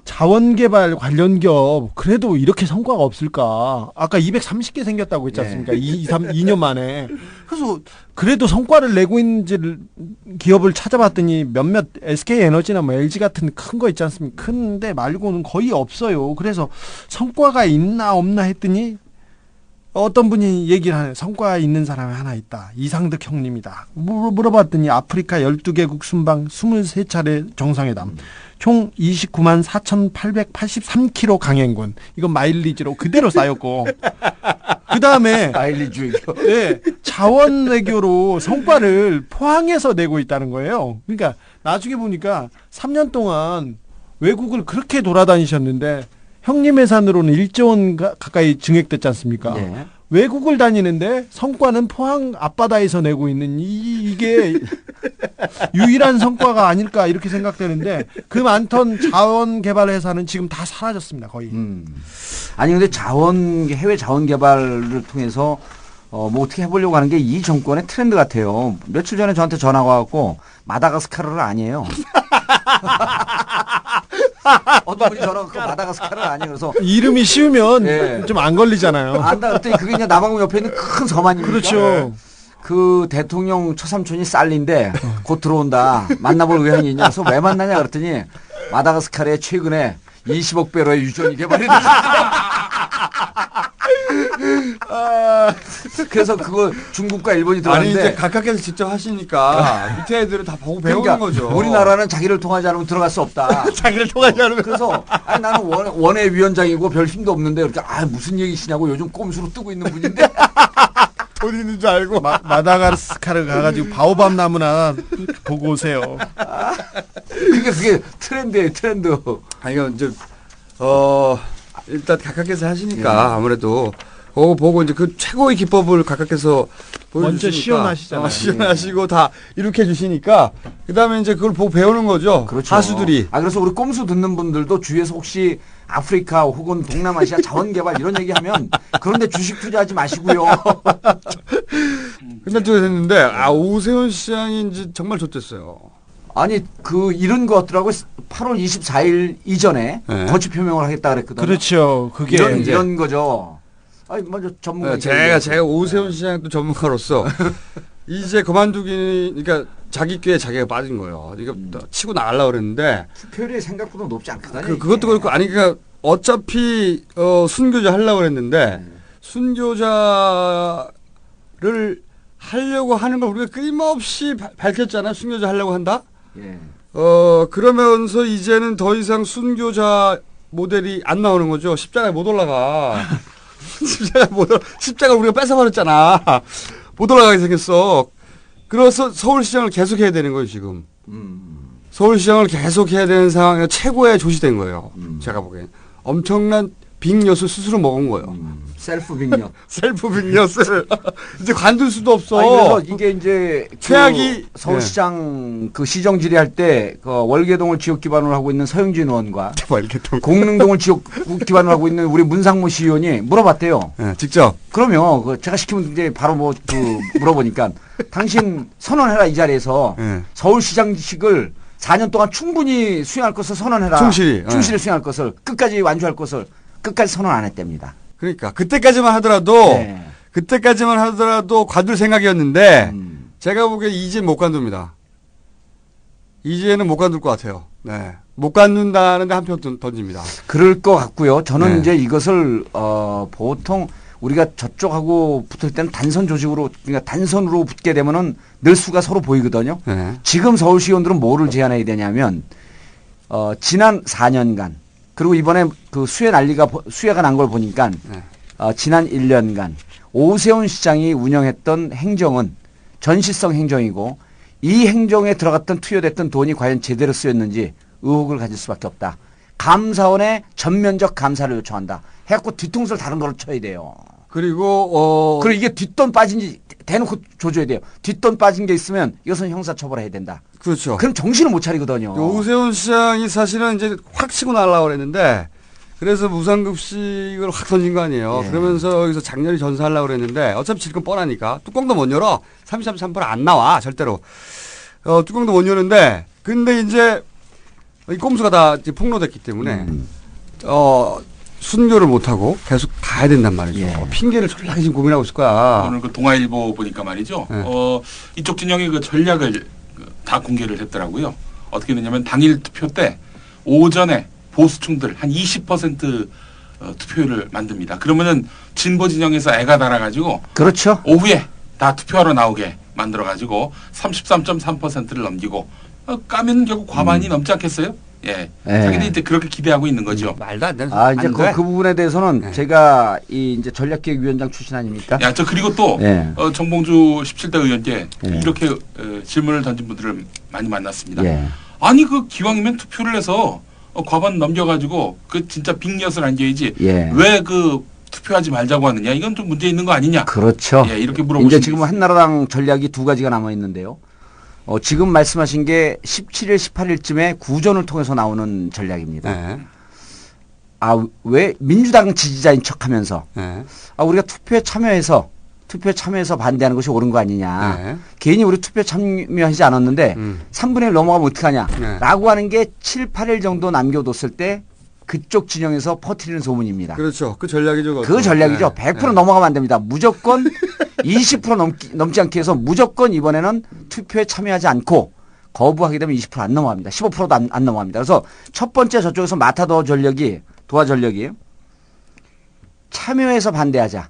자원개발 관련 기업 그래도 이렇게 성과가 없을까. 아까 230개 생겼다고 했지 않습니까? 2년 만에. 그래서 그래도 성과를 내고 있는 기업을 찾아봤더니 몇몇 SK에너지나 뭐 LG 같은 큰 거 있지 않습니까? 큰데 말고는 거의 없어요. 그래서 성과가 있나 없나 했더니 어떤 분이 얘기를 하네요. 성과 있는 사람이 하나 있다. 이상득 형님이다. 물어봤더니 아프리카 12개국 순방 23차례 정상회담. 총 29만 4,883km 강행군. 이건 마일리지로 그대로 쌓였고. 그 다음에 마일리지 외교. 네, 자원 외교로 성과를 포항에서 내고 있다는 거예요. 그러니까 나중에 보니까 3년 동안 외국을 그렇게 돌아다니셨는데 형님 예산으로는 1조 원 가까이 증액됐지 않습니까? 네. 외국을 다니는데 성과는 포항 앞바다에서 내고 있는 이게 유일한 성과가 아닐까 이렇게 생각되는데 그 많던 자원 개발 회사는 지금 다 사라졌습니다. 거의. 아니 근데 해외 자원 개발을 통해서 뭐 어떻게 해보려고 하는 게 이 정권의 트렌드 같아요. 며칠 전에 저한테 전화가 왔고 마다가스카르를 아니에요. 어떤 분이 전화가 왔고 마다가스카르를 아니에요. 그래서 이름이 쉬우면 네. 좀 안 걸리잖아요. 안다 그랬더니 그게 그냥 남아공 옆에 있는 큰 섬 아닙니까? 그렇죠. 그 대통령 처삼촌이 쌀린데 곧 들어온다. 만나볼 의향이 있냐? 그래서 왜 만나냐 그랬더니 마다가스카르에 최근에 20억 배로의 유전이 개발했다. 그래서 그거 중국과 일본이 아니 들어갔는데 이제 각각께서 직접 하시니까 밑에 애들은 다 보고 배우는 그러니까 거죠. 우리나라는 자기를 통하지 않으면 들어갈 수 없다. 자기를 통하지 않으면. 그래서 나는 원외 위원장이고 별 힘도 없는데 이렇게 무슨 얘기시냐고 요즘 꼼수로 뜨고 있는 분인데 돈 있는 줄 알고. 마다가스카르 가가지고 바오밤 나무나 보고 오세요. 그게 트렌드예요, 트렌드. 이거 이제 일단 각각께서 하시니까 아무래도 보고 이제 그 최고의 기법을 각각께서 보여주시니까 먼저 시연하시잖아요. 시연하시고 다 이렇게 해주시니까 그다음에 이제 그걸 보고 배우는 거죠. 그렇죠. 가수들이. 그래서 우리 꼼수 듣는 분들도 주위에서 혹시 아프리카 혹은 동남아시아 자원개발 이런 얘기하면 그런데 주식 투자하지 마시고요. 근데 또 됐는데 오세훈 시장이 이제 정말 좋댔어요. 아니 이런 거 같더라고. 8월 24일 이전에 네. 거취 표명을 하겠다 그랬거든요. 그렇죠. 그게 이런 거죠. 아니 먼저 전문가 제가 오세훈 시장도 전문가로서 이제 그러니까 자기 꾀에 자기가 빠진 거예요. 그러니까 치고 나가려고 그랬는데 투표율이 생각보다 높지 않거든요. 그것도 그렇고 그러니까 어차피 순교자 하려고 그랬는데 순교자를 하려고 하는 걸 우리가 끊임없이 밝혔잖아요. 순교자 하려고 한다. 예. 그러면서 이제는 더 이상 순교자 모델이 안 나오는 거죠. 십자가에 못 올라가. 십자가 우리가 뺏어버렸잖아. 못 올라가게 생겼어. 그래서 서울시장을 계속 해야 되는 거예요, 지금. 서울시장을 계속 해야 되는 상황에 최고의 조시된 거예요. 제가 보기엔. 엄청난 빅엿을 스스로 먹은 거예요. 셀프 빅엿. 셀프 빅엿을. 이제 관둘 수도 없어. 그래서 이게 이제 최악이 서울시장 그 시정 질의할 때 그 월계동을 지역 기반으로 하고 있는 서영진 의원과 월계동 공릉동을 지역 기반으로 하고 있는 우리 문상무 시의원이 물어봤대요. 네, 직접. 그러면 제가 시키면 이제 바로 물어보니까 당신 선언해라 이 자리에서 네. 서울시장직을 4년 동안 충분히 수행할 것을 선언해라. 충실히 수행할 것을 끝까지 완주할 것을 끝까지 선언 안 했답니다. 그러니까 그때까지만 하더라도 관둘 생각이었는데 제가 보기엔 이제 못 관둡니다. 이제는 못 관둘 것 같아요. 네. 못 관둔다는데 한 표 던집니다. 그럴 것 같고요. 저는 네. 이제 이것을 보통 우리가 저쪽하고 붙을 때는 단선 조직으로 그러니까 단선으로 붙게 되면은 늘 수가 서로 보이거든요. 네. 지금 서울시의원들은 뭐를 제안해야 되냐면 지난 4년간 그리고 이번에 그 수혜가 난 걸 보니까 네. 지난 1년간 오세훈 시장이 운영했던 행정은 전시성 행정이고 이 행정에 들어갔던 투여됐던 돈이 과연 제대로 쓰였는지 의혹을 가질 수밖에 없다. 감사원에 전면적 감사를 요청한다. 해갖고 뒤통수를 다른 걸로 쳐야 돼요. 그리고 이게 뒷돈 빠진지 대놓고 조져야 돼요. 뒷돈 빠진 게 있으면 이것은 형사처벌해야 된다. 그렇죠. 그럼 정신을 못 차리거든요. 오세훈 시장이 사실은 이제 확 치고 나가려고 그랬는데 그래서 무상급식을 확 던진 거 아니에요. 예. 그러면서 여기서 장렬히 전사하려고 그랬는데 어차피 질 건 뻔하니까 뚜껑도 못 열어. 33.3%안 나와 절대로. 뚜껑도 못 여는데 근데 이제 이 꼼수가 다 이제 폭로됐기 때문에 순교를 못하고 계속 가야 된단 말이죠. 예. 핑계를 졸라게 지금 고민하고 있을 거야. 오늘 그 동아일보 보니까 말이죠. 네. 이쪽 진영의 그 전략을 다 공개를 했더라고요. 어떻게 되냐면 당일 투표 때 오전에 보수층들 한 20% 투표율을 만듭니다. 그러면은 진보 진영에서 애가 달아가지고 그렇죠. 오후에 다 투표하러 나오게 만들어가지고 33.3%를 넘기고 까면 결국 과반이 넘지 않겠어요? 예. 예. 자기들이 이제 그렇게 기대하고 있는 거죠. 말도 안 되는 이제 그 부분에 대해서는 네. 제가 이제 전략기획위원장 출신 아닙니까? 야, 저 그리고 또 예. 정봉주 17대 의원께 예. 이렇게 질문을 던진 분들을 많이 만났습니다. 예. 아니 그 기왕이면 투표를 해서 과반 넘겨가지고 그 진짜 빅엿을 안겨야지 예. 왜 그 투표하지 말자고 하느냐 이건 좀 문제 있는 거 아니냐. 그렇죠. 예, 이렇게 물어보시면 이제 지금 한나라당 전략이 두 가지가 남아 있는데요. 지금 말씀하신 게 17일, 18일쯤에 구전을 통해서 나오는 전략입니다. 네. 왜 민주당 지지자인 척하면서 네. 우리가 투표에 참여해서 반대하는 것이 옳은 거 아니냐. 네. 괜히 우리 투표 참여하지 않았는데 3분의 1 넘어가면 어떡하냐. 네. 라고 하는 게 7, 8일 정도 남겨뒀을 때 그쪽 진영에서 퍼뜨리는 소문입니다. 그렇죠. 그 전략이죠. 그 전략이죠. 네. 100% 넘어가면 안 됩니다. 무조건 20% 넘지 않게 해서 무조건 이번에는 투표에 참여하지 않고 거부하게 되면 20% 안 넘어갑니다. 15%도 안 넘어갑니다. 그래서 첫 번째 저쪽에서 도화 전력이 참여해서 반대하자.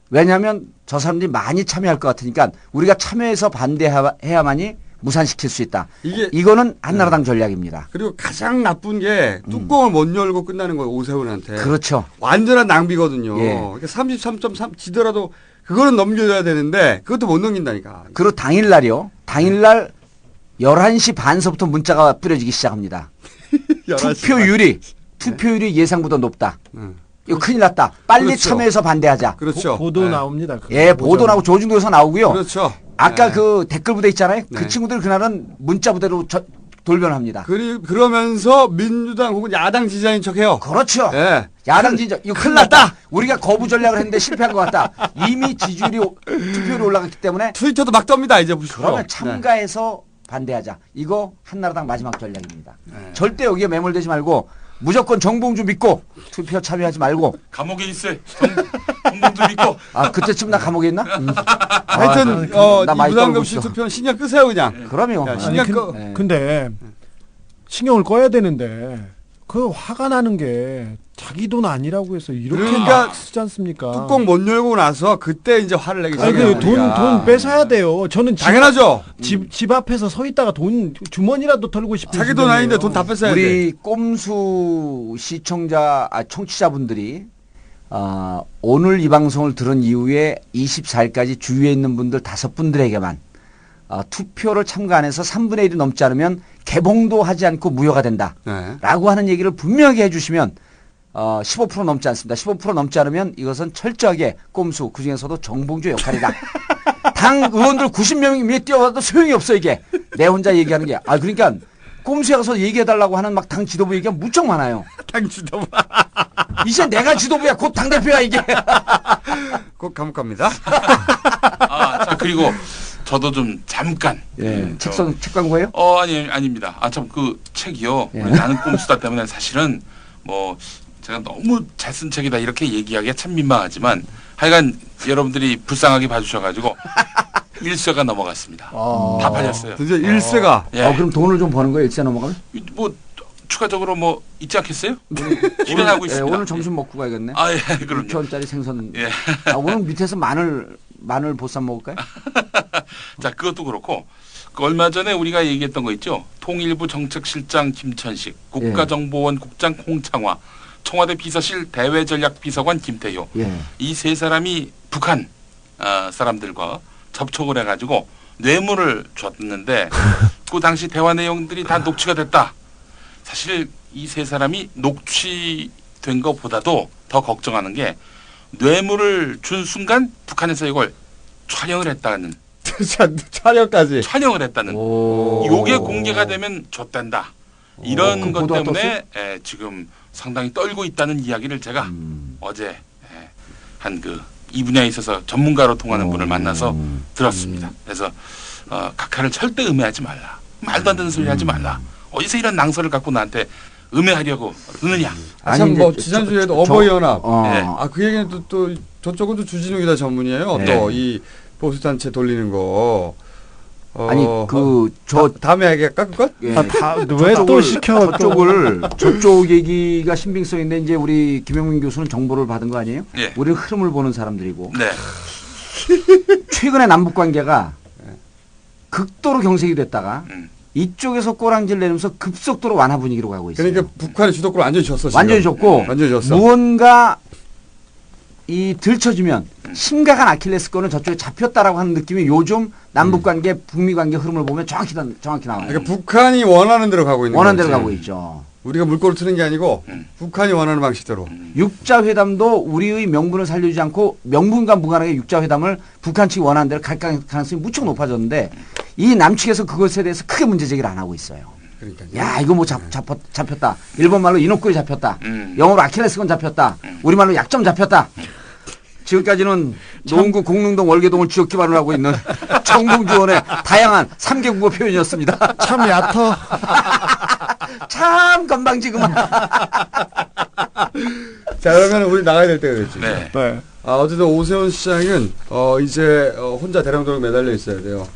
왜냐하면 저 사람들이 많이 참여할 것 같으니까 우리가 참여해서 반대해야만이 무산시킬 수 있다. 이거는 한나라당 전략입니다. 그리고 가장 나쁜 게 뚜껑을 못 열고 끝나는 거예요. 오세훈한테. 그렇죠. 완전한 낭비거든요. 예. 그러니까 33.3 지더라도 그거는 넘겨줘야 되는데 그것도 못 넘긴다니까. 그리고 당일날 11시 반서부터 문자가 뿌려지기 시작합니다. 투표율이 예상보다 높다. 이거 큰일 났다. 빨리 그렇죠. 참여해서 반대하자. 그렇죠. 보도 네. 나옵니다. 그거. 예, 보도 나오고 조중동에서 나오고요. 그렇죠. 아까 네. 그 댓글 부대 있잖아요. 네. 그 친구들 그날은 문자 부대로 돌변합니다. 그러면서 민주당 혹은 야당 지지자인 척해요. 그렇죠. 예. 야당 진짜 이거 큰일 났다. 우리가 거부 전략을 했는데 실패한 것 같다. 이미 지지율이 투표율이 올라갔기 때문에 트위터도 막 떱니다. 이제 보시고. 그러면 참가해서 반대하자. 이거 한나라당 마지막 전략입니다. 네. 절대 여기에 매몰되지 말고 무조건 정봉주 믿고 투표 참여하지 말고. 감옥에 있어. 정봉주 믿고. 아 그때쯤 나 감옥에 있나? 하여튼 나 이 많이 부담금시 떨고 있어. 투표는 신경 끄세요 그냥. 그럼요. 야, 아니, 신경 꺼. 네. 근데 신경을 꺼야 되는데 그 화가 나는 게 자기 돈 아니라고 해서 이렇게 그러니까 막 쓰지 않습니까? 뚜껑 못 열고 나서 그때 이제 화를 내기 아니 시작해요. 돈 뺏어야 돼요. 저는 당연하죠. 집 앞에서 서 있다가 돈 주머니라도 털고 싶은 자기 돈 아닌데 돈 다 뺏어야 돼. 우리 꼼수 청취자분들이 오늘 이 방송을 들은 이후에 24일까지 주위에 있는 분들 5분들에게만 투표를 참가 안 해서 3분의 1이 넘지 않으면 개봉도 하지 않고 무효가 된다. 네. 라고 하는 얘기를 분명하게 해주시면 15% 넘지 않습니다. 15% 넘지 않으면 이것은 철저하게 꼼수 그중에서도 정봉주 역할이다. 당 의원들 90명이 뛰어와도 소용이 없어 이게. 내 혼자 얘기하는 게. 그러니까 꼼수에 가서 얘기해달라고 하는 막 당 지도부 얘기가 무척 많아요. 당 지도부. 이제 내가 지도부야. 곧 당대표야 이게. 꼭 감옥 갑니다. 자 그리고 저도 좀 잠깐. 책 광고예요? 아닙니다. 참 그 책이요. 예. 우리 나는 꼼수다 때문에 사실은 뭐 제가 너무 잘 쓴 책이다 이렇게 얘기하기가 참 민망하지만 하여간 여러분들이 불쌍하게 봐주셔가지고 1쇄가 넘어갔습니다. 다 팔렸어요. 드디어 1세가. 예. 그럼 돈을 좀 버는 거예요? 일세 넘어가면? 뭐 추가적으로 뭐 있지 않겠어요? 실현하고 있습니다. 오늘 점심 먹고 가야겠네. 예, 그럼요. 6천원짜리 생선. 예. 오늘 밑에서 마늘 보쌈 먹을까요? 자, 그것도 그렇고 그 얼마 전에 우리가 얘기했던 거 있죠. 통일부 정책실장 김천식, 국가정보원 국장 홍창화, 청와대 비서실 대외전략비서관 김태효. 예. 이 세 사람이 북한 사람들과 접촉을 해가지고 뇌물을 줬는데 그 당시 대화 내용들이 다 녹취가 됐다. 사실 이 세 사람이 녹취된 것보다도 더 걱정하는 게 뇌물을 준 순간 북한에서 이걸 촬영을 했다는 촬영까지. 촬영을 했다는 요게 공개가 되면 좆된다. 이런 그 것 보도가 때문에 지금 상당히 떨고 있다는 이야기를 제가 어제 한 이 분야에 있어서 전문가로 통하는 분을 만나서 들었습니다. 그래서 각하를 절대 음해하지 말라. 말도 안 되는 소리 하지 말라. 어디서 이런 낭설을 갖고 나한테 음해하려고 그러느냐. 참 뭐 이제 지난주에도 어버이연합. 예. 그 얘기는 또 저쪽은 또 주진우 기자 전문이에요. 네. 또 이 보수단체 돌리는 거. 아니 다음에 얘기할까 그것? 예. 왜 또 시켜? 저쪽 얘기가 신빙성인데 이제 우리 김영민 교수는 정보를 받은 거 아니에요? 예. 우리는 흐름을 보는 사람들이고 네. 최근에 남북 관계가 극도로 경색이 됐다가 이쪽에서 꼬랑지를 내면서 급속도로 완화 분위기로 가고 있어요. 그러니까 북한의 주도권을 완전히 줬어. 지금. 완전히 줬고 완전히 줬어. 무언가 들쳐지면 심각한 아킬레스건은 저쪽에 잡혔다라고 하는 느낌이 요즘 남북관계, 북미관계 흐름을 보면 정확히 나와요. 그러니까 북한이 원하는 대로 가고 있는 원하는 대로 거지. 가고 있죠. 우리가 물꼬를 트는 게 아니고 북한이 원하는 방식대로. 육자회담도 우리의 명분을 살려주지 않고 명분과 무관하게 육자회담을 북한 측이 원하는 대로 갈 가능성이 무척 높아졌는데 이 남측에서 그것에 대해서 크게 문제제기를 안 하고 있어요. 그러니까요. 야 이거 뭐 잡혔다. 일본말로 인옥구이 잡혔다. 음. 영어로 아킬레스건 잡혔다. 우리말로 약점 잡혔다. 지금까지는 노원구 공릉동 월계동을 지역 기반으로 하고 있는 정봉주 의원의 다양한 3개 국어 표현이었습니다. 참 얕어. 참 건방지구만. 자 그러면 우리 나가야 될 때가 됐지. 네. 네. 어쨌든 오세훈 시장은 이제 혼자 대량도로 매달려 있어야 돼요.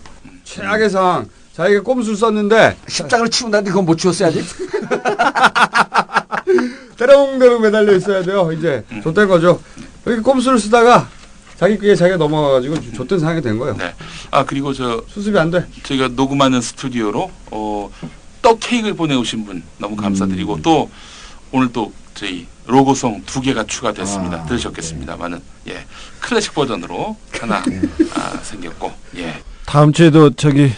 최악의 상황. 자기가 꼼수를 썼는데 십장을 치운다는데 그건 못 치웠어야지. 대량도로 매달려 있어야 돼요. 이제 좆된 거죠. 이렇게 꼼수를 쓰다가 자기 귀에 자기가 넘어가가지고 좆된 상황이 된 거예요. 네. 그리고 수습이 안 돼. 저희가 녹음하는 스튜디오로 떡 케이크를 보내오신 분 너무 감사드리고 또 오늘 또 저희 로고송 2개가 추가됐습니다. 들으셨겠습니다만은 클래식 버전으로 하나 생겼고 다음 주에도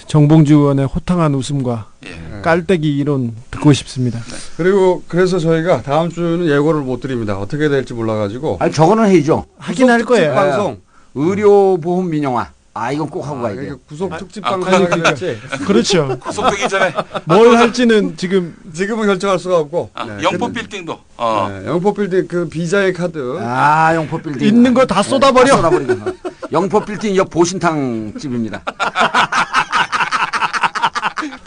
정봉주 의원의 호탕한 웃음과 예. 깔때기 이론 듣고 듣고 싶습니다. 그리고 그래서 저희가 다음 주는 예고를 못 드립니다. 어떻게 될지 몰라가지고. 아니 저거는 해야죠. 하긴 할 거예요. 방송. 의료보험 민영화. 아 이건 꼭 하고 가야 돼요. 그러니까 구속 특집 아, 방송 하게 그러니까. 될지 그렇죠. 구속되기 전에 뭘 할지는 지금 지금은 결정할 수가 없고. 영포 빌딩도. 네, 영포빌딩 그 비자의 카드. 아 영포 빌딩 있는 거 다 쏟아버려. 다 쏟아버리고. 영포 빌딩 옆 보신탕 집입니다.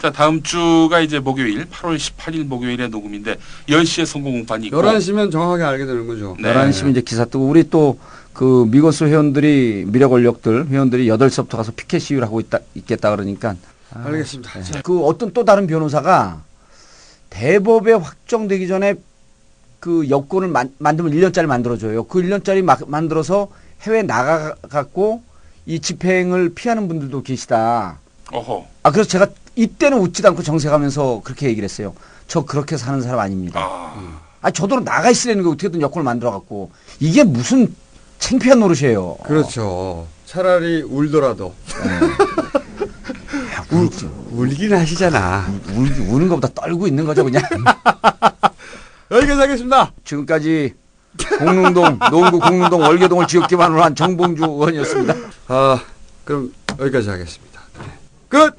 자, 다음 주가 이제 목요일 8월 18일 목요일에 녹음인데 10시에 선거 공판이 있고 11시면 정확하게 알게 되는 거죠. 네. 11시면 이제 기사 뜨고 우리 또 그 미거스 회원들이 미래 권력들 회원들이 8시부터 가서 피켓 시위를 하고 있겠다 그러니까 알겠습니다. 자, 그 어떤 또 다른 변호사가 대법에 확정되기 전에 그 여권을 만들면 1년짜리 만들어줘요. 그 1년짜리 만들어서 해외 나가갖고 이 집행을 피하는 분들도 계시다. 어허. 아, 그래서 제가 이때는 웃지도 않고 정색하면서 그렇게 얘기를 했어요. 저 그렇게 사는 사람 아닙니다. 아, 저도 나가 있으려는 게 어떻게든 여권을 만들어갖고. 이게 무슨 창피한 노릇이에요. 그렇죠. 차라리 울더라도. 울긴 하시잖아. 우는 것보다 떨고 있는 거죠, 그냥. 여기까지 하겠습니다. 지금까지 공릉동, 노원구 공릉동 월계동을 지역 기반으로 한 정봉주 의원이었습니다. 그럼 여기까지 하겠습니다. 네. 끝!